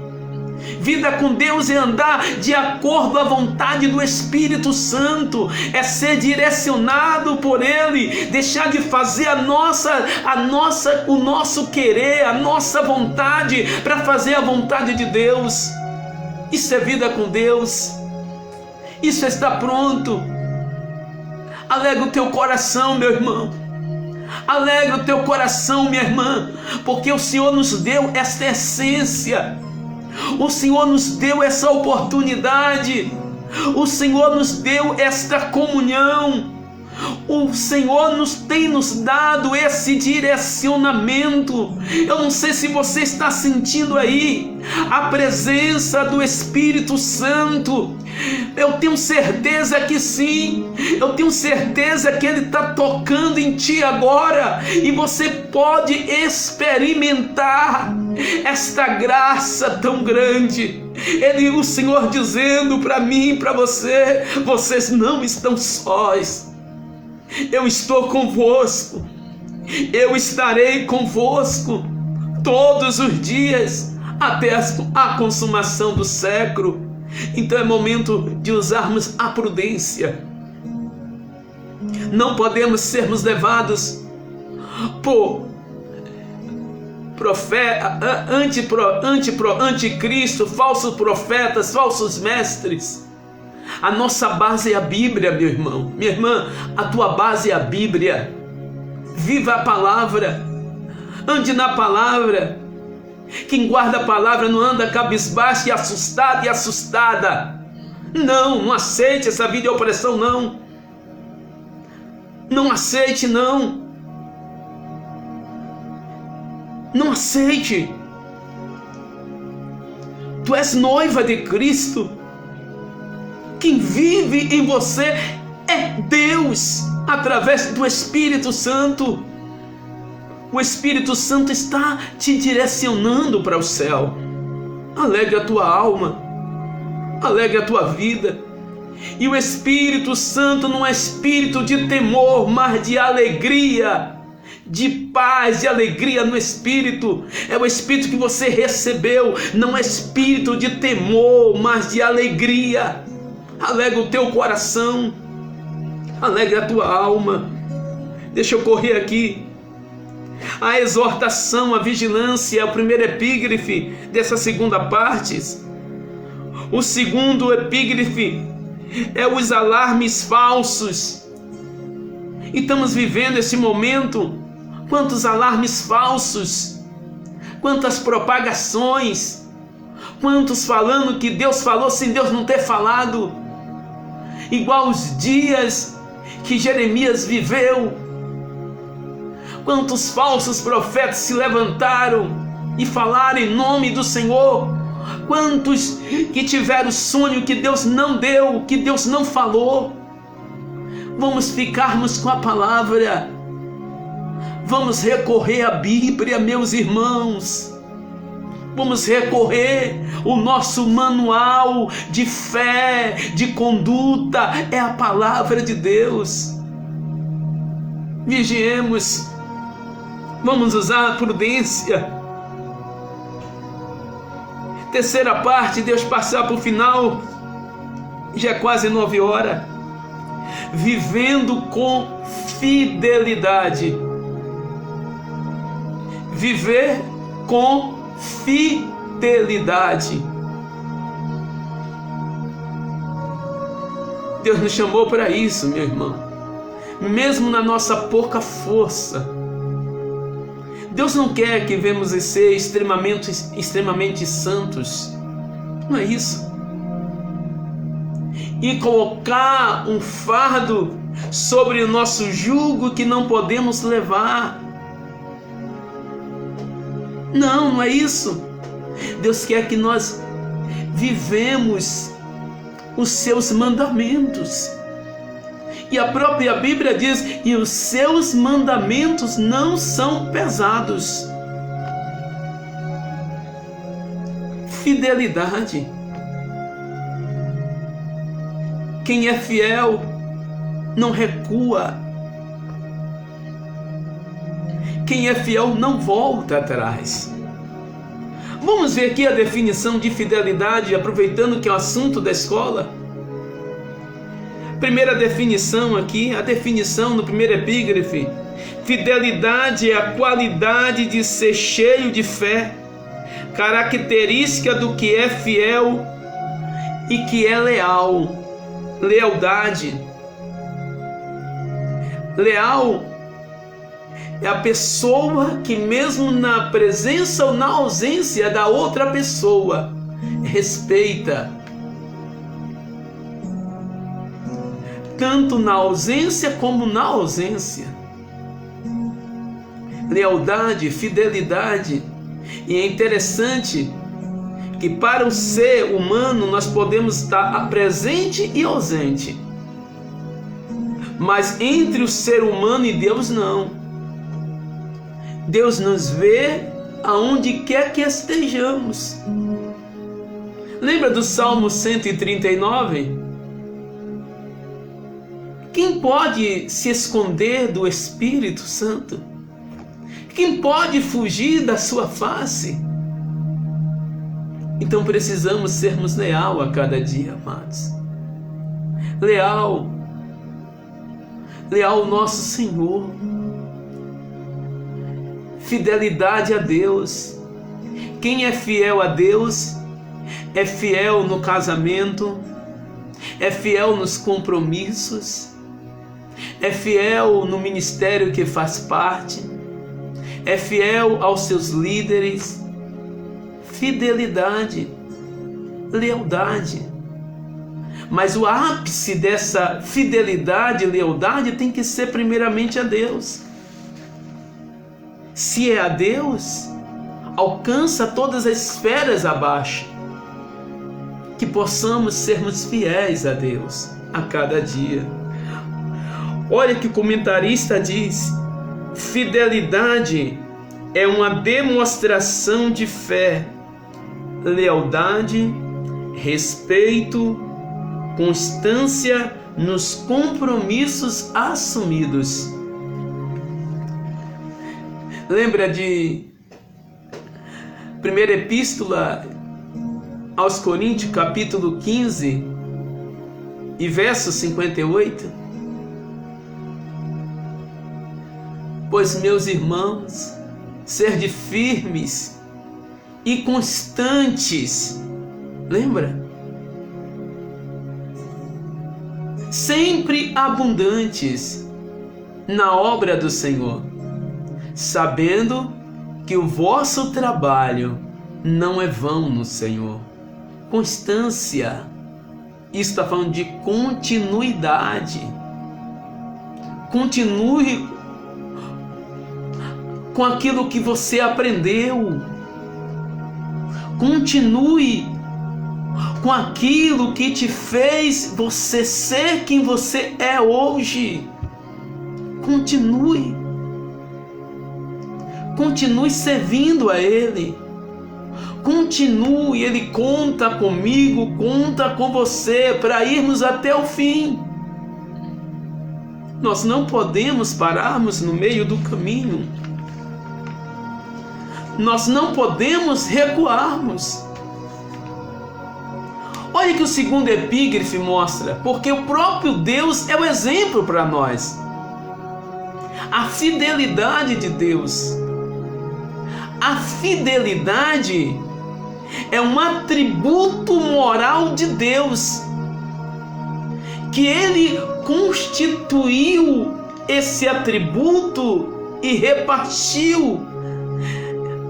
Vida com Deus é andar de acordo à vontade do Espírito Santo, é ser direcionado por Ele, deixar de fazer o nosso querer, a nossa vontade, para fazer a vontade de Deus. Isso é vida com Deus, isso é estar pronto. Alegra o teu coração, meu irmão. Alegra o teu coração, minha irmã, porque o Senhor nos deu esta essência. O Senhor nos deu essa oportunidade. O Senhor nos deu esta comunhão. O Senhor tem nos dado esse direcionamento. Eu não sei se você está sentindo aí a presença do Espírito Santo. Eu tenho certeza que sim. Eu tenho certeza que Ele está tocando em ti agora. E você pode experimentar esta graça tão grande. O Senhor dizendo para mim e para você: vocês não estão sós. Eu estou convosco, eu estarei convosco todos os dias, até a consumação do século. Então é momento de usarmos a prudência. Não podemos sermos levados por anticristo, falsos profetas, falsos mestres. A nossa base é a Bíblia, meu irmão, minha irmã. A tua base é a Bíblia. Viva a palavra, ande na palavra. Quem guarda a palavra não anda cabisbaixo e assustado e assustada. Não aceite essa vida de opressão, não. Não aceite, não. Não aceite. Tu és noiva de Cristo. Quem vive em você é Deus, através do Espírito Santo. O Espírito Santo está te direcionando para o céu. Alegre a tua alma, alegre a tua vida. E o Espírito Santo não é espírito de temor, mas de alegria, de paz, de alegria no Espírito. É o Espírito que você recebeu, não é espírito de temor, mas de alegria. Alegra o teu coração, alegra a tua alma. Deixa eu correr aqui. A exortação, a vigilância é o primeiro epígrafe dessa segunda parte. O segundo epígrafe é os alarmes falsos. E estamos vivendo esse momento. Quantos alarmes falsos, quantas propagações, quantos falando que Deus falou sem Deus não ter falado. Igual os dias que Jeremias viveu. Quantos falsos profetas se levantaram e falaram em nome do Senhor. Quantos que tiveram sonho que Deus não deu, que Deus não falou. Vamos ficarmos com a palavra. Vamos recorrer à Bíblia, meus irmãos. Vamos recorrer, o nosso manual de fé, de conduta, é a palavra de Deus. Vigiemos, vamos usar a prudência. Terceira parte, Deus passar para o final, já é quase 9 horas. Vivendo com fidelidade. Viver com fidelidade. Deus nos chamou para isso, meu irmão. Mesmo na nossa pouca força. Deus não quer que venhamos a ser extremamente santos. Não é isso. E colocar um fardo sobre o nosso jugo que não podemos levar. Não, não é isso. Deus quer que nós vivemos os seus mandamentos. E a própria Bíblia diz: e os seus mandamentos não são pesados. Fidelidade. Quem é fiel não recua quem é fiel não volta atrás. Vamos ver aqui a definição de fidelidade, aproveitando que é o assunto da escola. Primeira definição aqui, a definição no primeiro epígrafe: fidelidade é a qualidade de ser cheio de fé, característica do que é fiel e que é leal. Lealdade. Leal é a pessoa que, mesmo na presença ou na ausência da outra pessoa, respeita. Tanto na ausência como na ausência. Lealdade, fidelidade. E é interessante que para o ser humano nós podemos estar presente e ausente. Mas entre o ser humano e Deus não. Deus nos vê aonde quer que estejamos. Lembra do Salmo 139? Quem pode se esconder do Espírito Santo? Quem pode fugir da sua face? Então precisamos sermos leal a cada dia, amados. Leal ao nosso Senhor. Fidelidade a Deus. Quem é fiel a Deus é fiel no casamento, é fiel nos compromissos, é fiel no ministério que faz parte, é fiel aos seus líderes. Fidelidade, lealdade. Mas o ápice dessa fidelidade e lealdade tem que ser primeiramente a Deus. Se é a Deus, alcança todas as esferas abaixo. Que possamos sermos fiéis a Deus a cada dia. Olha que o comentarista diz: fidelidade é uma demonstração de fé, lealdade, respeito, constância nos compromissos assumidos. Lembra de primeira epístola aos Coríntios, capítulo 15 e verso 58? Pois, meus irmãos, sede firmes e constantes. Lembra? Sempre abundantes na obra do Senhor, sabendo que o vosso trabalho não é vão no Senhor. Constância. Isso está falando de continuidade. Continue com aquilo que você aprendeu. Continue com aquilo que te fez você ser quem você é hoje. Continue. Continue servindo a Ele. Continue, Ele conta comigo, conta com você para irmos até o fim. Nós não podemos pararmos no meio do caminho. Nós não podemos recuarmos. Olha que o segundo epígrafe mostra, porque o próprio Deus é o exemplo para nós. A fidelidade de Deus. A fidelidade é um atributo moral de Deus, que Ele constituiu esse atributo e repartiu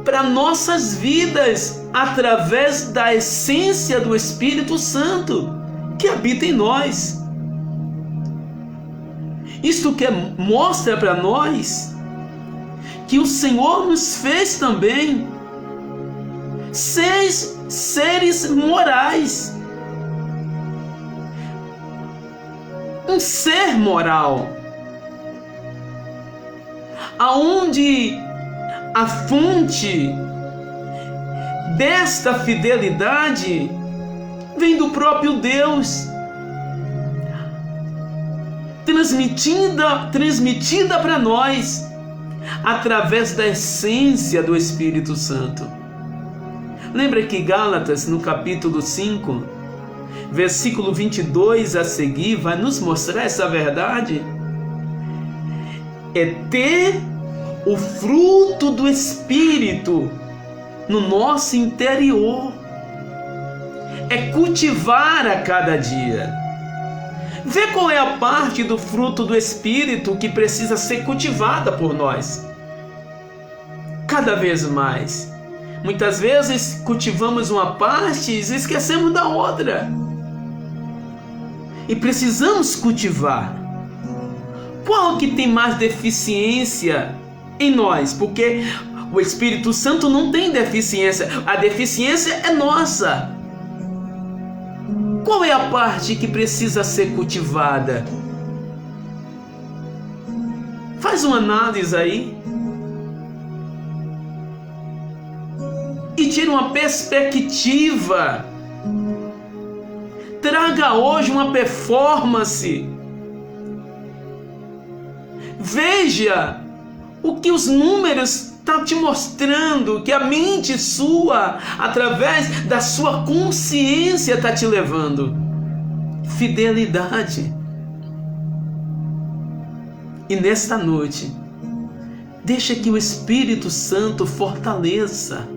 para nossas vidas através da essência do Espírito Santo que habita em nós. Isto que mostra para nós que o Senhor nos fez também seres morais. Um ser moral, aonde a fonte desta fidelidade vem do próprio Deus, transmitida para nós através da essência do Espírito Santo. Lembra que Gálatas, no capítulo 5, versículo 22 a seguir, vai nos mostrar essa verdade? É ter o fruto do Espírito no nosso interior. É cultivar a cada dia. Vê qual é a parte do fruto do Espírito que precisa ser cultivada por nós. Cada vez mais. Muitas vezes cultivamos uma parte e esquecemos da outra. E precisamos cultivar. Qual que tem mais deficiência em nós? Porque o Espírito Santo não tem deficiência. A deficiência é nossa. Qual é a parte que precisa ser cultivada? Faz uma análise aí. E tira uma perspectiva. Traga hoje uma performance. Veja o que os números estão te mostrando, que a mente sua, através da sua consciência, está te levando. Fidelidade. E nesta noite, deixa que o Espírito Santo fortaleça.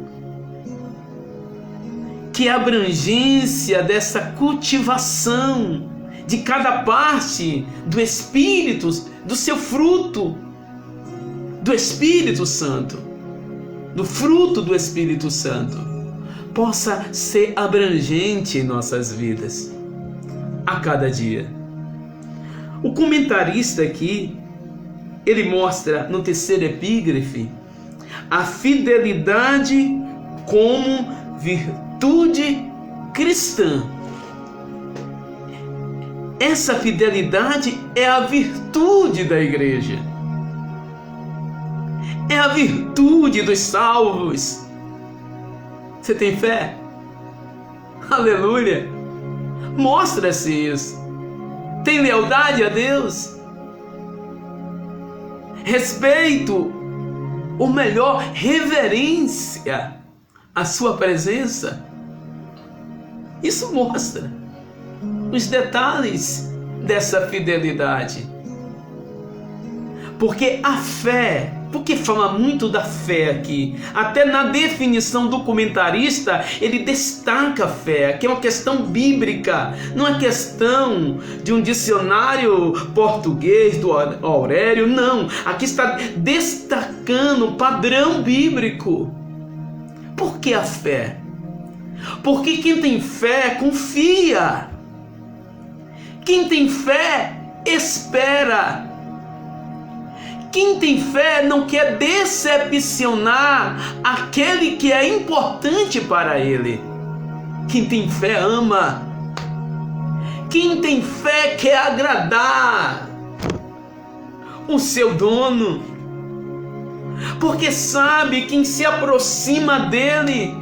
Que a abrangência dessa cultivação de cada parte do Espírito, do seu fruto, do Espírito Santo, do fruto do Espírito Santo, possa ser abrangente em nossas vidas, a cada dia. O comentarista aqui, ele mostra no terceiro epígrafe, a fidelidade como virtude cristã. Essa fidelidade é a virtude da igreja. É a virtude dos salvos. Você tem fé? Aleluia! Mostra-se isso. Tem lealdade a Deus? Respeito, ou melhor, reverência à sua presença. Isso mostra os detalhes dessa fidelidade. Porque a fé, porque fala muito da fé aqui, até na definição do comentarista, ele destaca a fé, que é uma questão bíblica, não é questão de um dicionário português do Aurélio, não. Aqui está destacando o padrão bíblico. Por que a fé? Porque quem tem fé confia. Quem tem fé espera. Quem tem fé não quer decepcionar aquele que é importante para ele. Quem tem fé ama. Quem tem fé quer agradar o seu dono, porque sabe quem se aproxima dele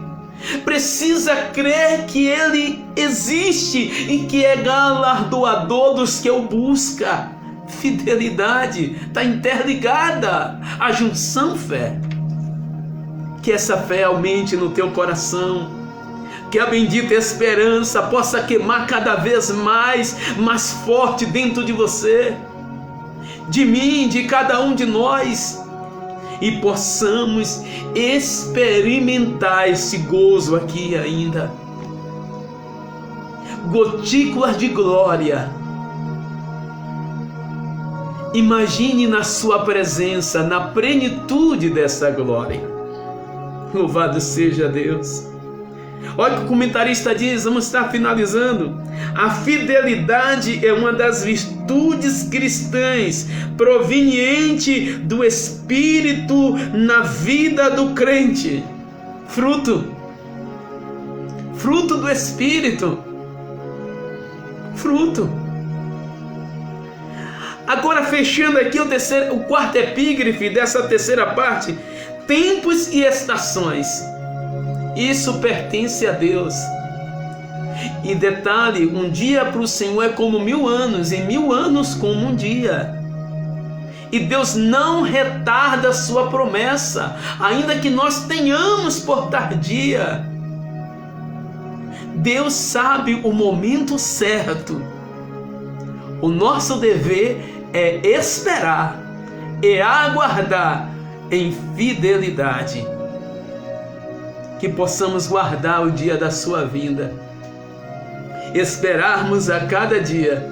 precisa crer que ele existe e que é galardoador dos que o buscam. Fidelidade está interligada à junção fé. Que essa fé aumente no teu coração, que a bendita esperança possa queimar cada vez mais forte dentro de você, de mim, de cada um de nós, e possamos experimentar esse gozo aqui ainda. Gotículas de glória. Imagine na sua presença, na plenitude dessa glória. Louvado seja Deus. Olha o que o comentarista diz, vamos estar finalizando. A fidelidade é uma das virtudes cristãs, proveniente do Espírito na vida do crente. Fruto do Espírito. Fruto. Agora, fechando aqui o quarto epígrafe dessa terceira parte, tempos e estações. Isso pertence a Deus. E detalhe, um dia para o Senhor é como 1000 anos, e 1000 anos como um dia. E Deus não retarda a sua promessa, ainda que nós tenhamos por tardia. Deus sabe o momento certo. O nosso dever é esperar e aguardar em fidelidade. Que possamos guardar o dia da sua vinda, esperarmos a cada dia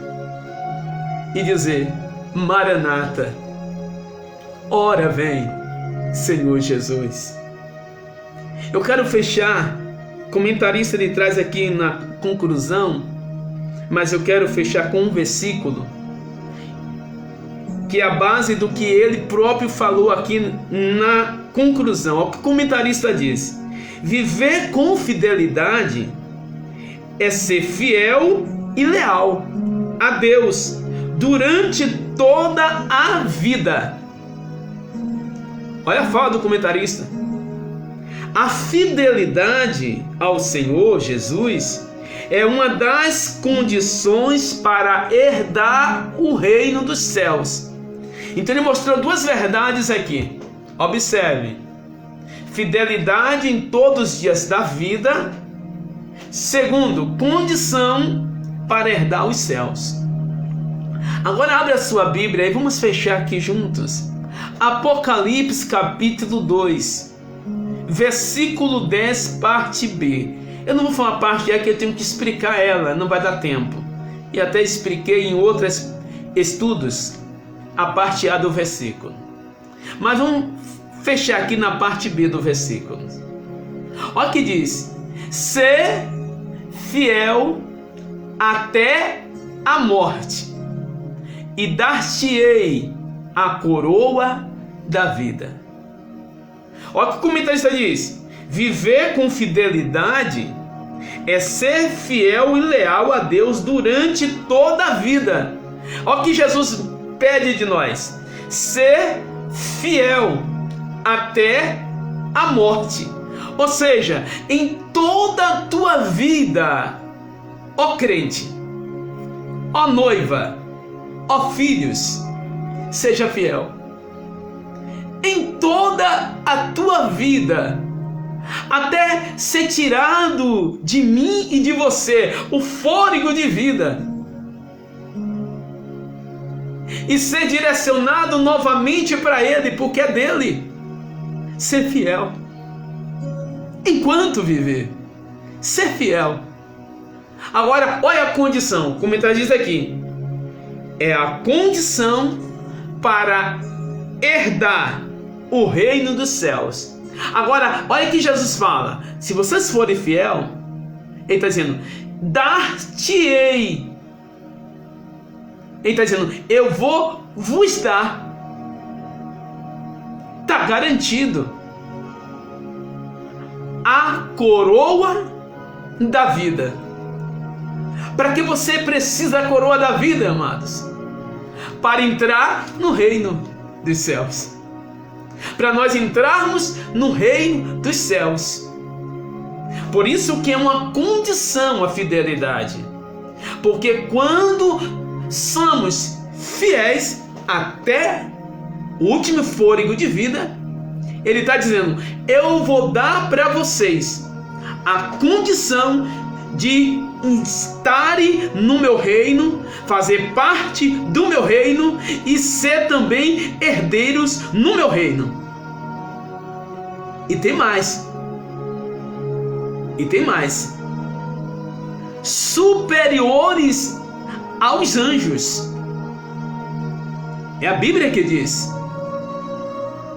e dizer: Maranata, ora vem, Senhor Jesus. Eu quero fechar, o comentarista ele traz aqui na conclusão, mas eu quero fechar com um versículo que é a base do que ele próprio falou aqui na conclusão. Olha o que o comentarista diz: viver com fidelidade é ser fiel e leal a Deus durante toda a vida. Olha a fala do comentarista. A fidelidade ao Senhor Jesus é uma das condições para herdar o reino dos céus. Então ele mostrou duas verdades aqui. Observe: fidelidade em todos os dias da vida. Segundo, condição para herdar os céus. Agora abre a sua Bíblia e vamos fechar aqui juntos. Apocalipse capítulo 2, versículo 10, parte B. Eu não vou falar a parte A que eu tenho que explicar ela, não vai dar tempo. E até expliquei em outros estudos a parte A do versículo. Mas vamos fechar aqui na parte B do versículo. Olha o que diz: ser fiel até a morte, e dar-te-ei a coroa da vida. Olha o que o comentarista diz: viver com fidelidade é ser fiel e leal a Deus durante toda a vida. Olha o que Jesus pede de nós: ser fiel até a morte. Ou seja, em toda a tua vida, ó crente, ó noiva, ó filhos, seja fiel. Em toda a tua vida, até ser tirado de mim e de você o fôlego de vida, e ser direcionado novamente para Ele, porque é dele. Ser fiel enquanto viver, ser fiel. Agora, olha a condição, como ele diz aqui: é a condição para herdar o reino dos céus. Agora, olha que Jesus fala: se vocês forem fiel, ele está dizendo, dar-te-ei. Ele está dizendo, eu vou vos dar. Está garantido a coroa da vida. Para que você precisa da coroa da vida, amados? Para entrar no reino dos céus. Para nós entrarmos no reino dos céus. Por isso que é uma condição a fidelidade. Porque quando somos fiéis até o último fôlego de vida, ele está dizendo, eu vou dar para vocês a condição de estarem no meu reino, fazer parte do meu reino e ser também herdeiros no meu reino. E tem mais. E tem mais. Superiores aos anjos. É a Bíblia que diz.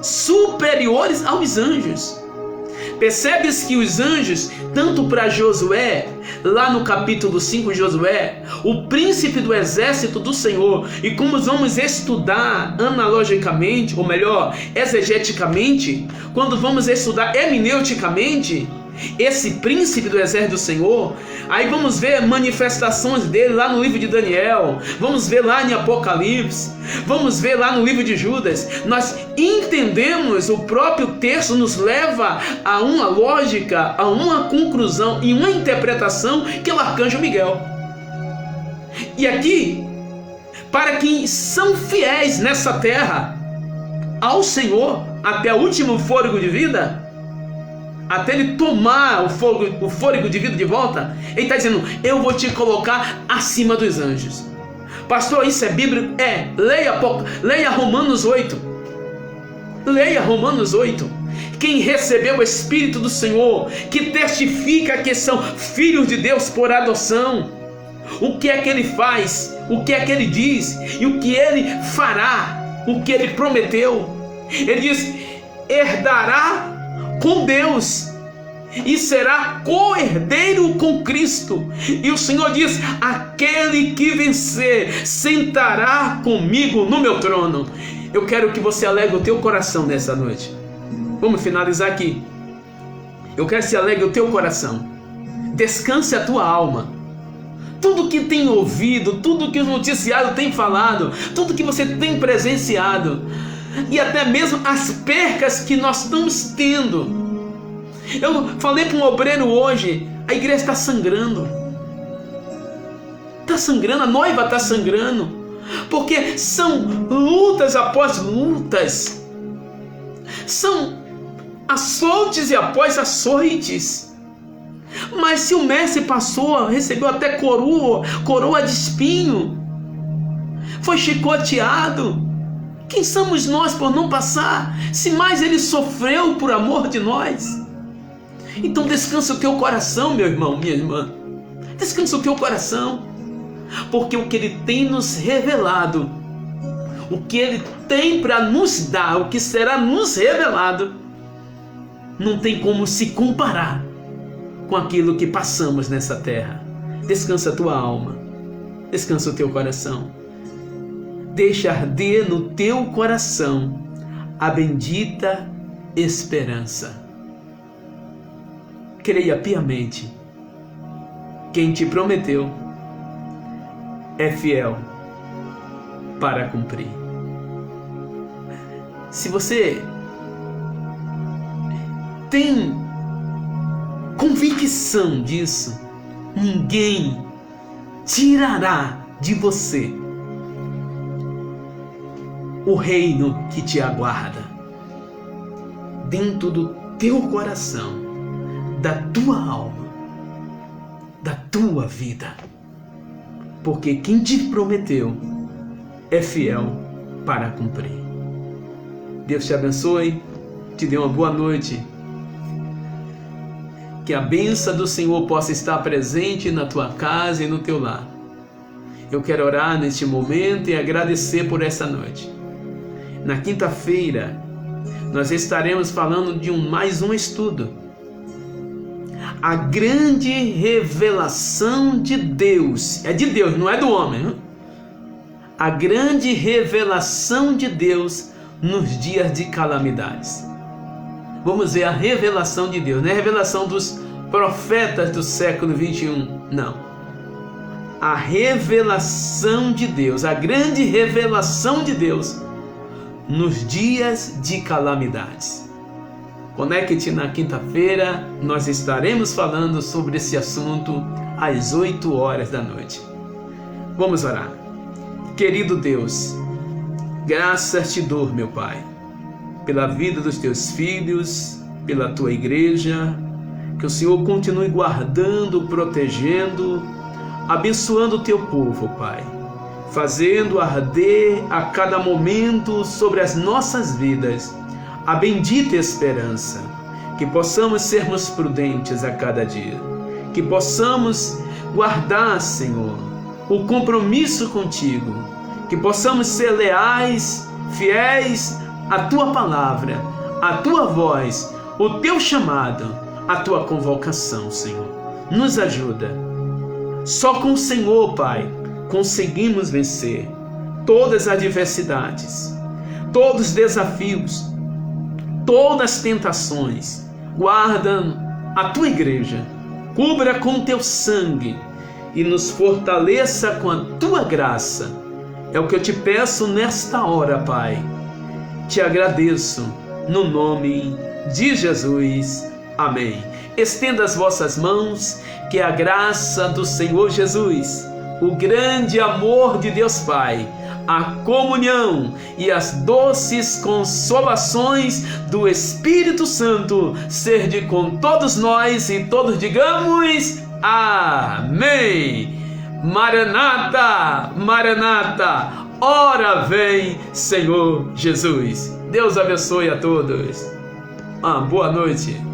Superiores aos anjos. Percebes que os anjos, tanto para Josué, lá no capítulo 5 de Josué, o príncipe do exército do Senhor, e como vamos estudar analogicamente, ou melhor, exegeticamente, quando vamos estudar hermeneuticamente, esse príncipe do exército do Senhor, aí vamos ver manifestações dele lá no livro de Daniel, vamos ver lá em Apocalipse, vamos ver lá no livro de Judas. Nós entendemos, o próprio texto nos leva a uma lógica, a uma conclusão e uma interpretação que é o arcanjo Miguel. E aqui, para quem são fiéis nessa terra ao Senhor até o último fôlego de vida, até ele tomar o fôlego de vida de volta. Ele está dizendo: eu vou te colocar acima dos anjos. Pastor, isso é bíblico? É. Leia Romanos 8. Leia Romanos 8. Quem recebeu o Espírito do Senhor, que testifica que são filhos de Deus por adoção, o que é que ele faz, o que é que ele diz e o que ele fará, o que ele prometeu. Ele diz: herdará com Deus e será co-herdeiro com Cristo. E o Senhor diz: aquele que vencer sentará comigo no meu trono. Eu quero que você alegre o teu coração nessa noite. Vamos finalizar aqui. Eu quero que você alegre o teu coração. Descanse a tua alma. Tudo que tem ouvido, tudo que o noticiário tem falado, tudo que você tem presenciado, e até mesmo as percas que nós estamos tendo. Eu falei para um obreiro hoje: a igreja está sangrando. Está sangrando, a noiva está sangrando. Porque são lutas após lutas. São açoites e após açoites. Mas se o mestre passou, recebeu até coroa de espinho, foi chicoteado, quem somos nós por não passar? Se mais ele sofreu por amor de nós. Então descansa o teu coração, meu irmão, minha irmã. Descansa o teu coração. Porque o que ele tem nos revelado, o que ele tem para nos dar, o que será nos revelado, não tem como se comparar com aquilo que passamos nessa terra. Descansa a tua alma. Descansa o teu coração. Deixa arder no teu coração a bendita esperança. Creia piamente. Quem te prometeu é fiel para cumprir. Se você tem convicção disso, ninguém tirará de você o reino que te aguarda dentro do teu coração, da tua alma, da tua vida. Porque quem te prometeu é fiel para cumprir. Deus te abençoe, te dê uma boa noite. Que a bênção do Senhor possa estar presente na tua casa e no teu lar. Eu quero orar neste momento e agradecer por essa noite. Na quinta-feira, nós estaremos falando de mais um estudo. A grande revelação de Deus. É de Deus, não é do homem. Hein? A grande revelação de Deus nos dias de calamidades. Vamos ver a revelação de Deus. Não é a revelação dos profetas do século 21. Não. A revelação de Deus. A grande revelação de Deus nos dias de calamidades. Conecte na quinta-feira, nós estaremos falando sobre esse assunto às 8 horas da noite. Vamos orar. Querido Deus, graças te dou, meu Pai, pela vida dos teus filhos, pela tua igreja, que o Senhor continue guardando, protegendo, abençoando o teu povo, Pai, fazendo arder a cada momento sobre as nossas vidas a bendita esperança, que possamos sermos prudentes a cada dia, que possamos guardar, Senhor, o compromisso contigo, que possamos ser leais, fiéis à tua palavra, à tua voz, o teu chamado, a tua convocação, Senhor. Nos ajuda. Só com o Senhor, Pai, conseguimos vencer todas as adversidades, todos os desafios, todas as tentações. Guarda a tua igreja, cubra com teu sangue e nos fortaleça com a tua graça. É o que eu te peço nesta hora, Pai. Te agradeço no nome de Jesus. Amém. Estenda as vossas mãos, que a graça do Senhor Jesus, o grande amor de Deus Pai, a comunhão e as doces consolações do Espírito Santo sede com todos nós e todos digamos amém. Maranata, Maranata, ora vem, Senhor Jesus. Deus abençoe a todos. Boa noite.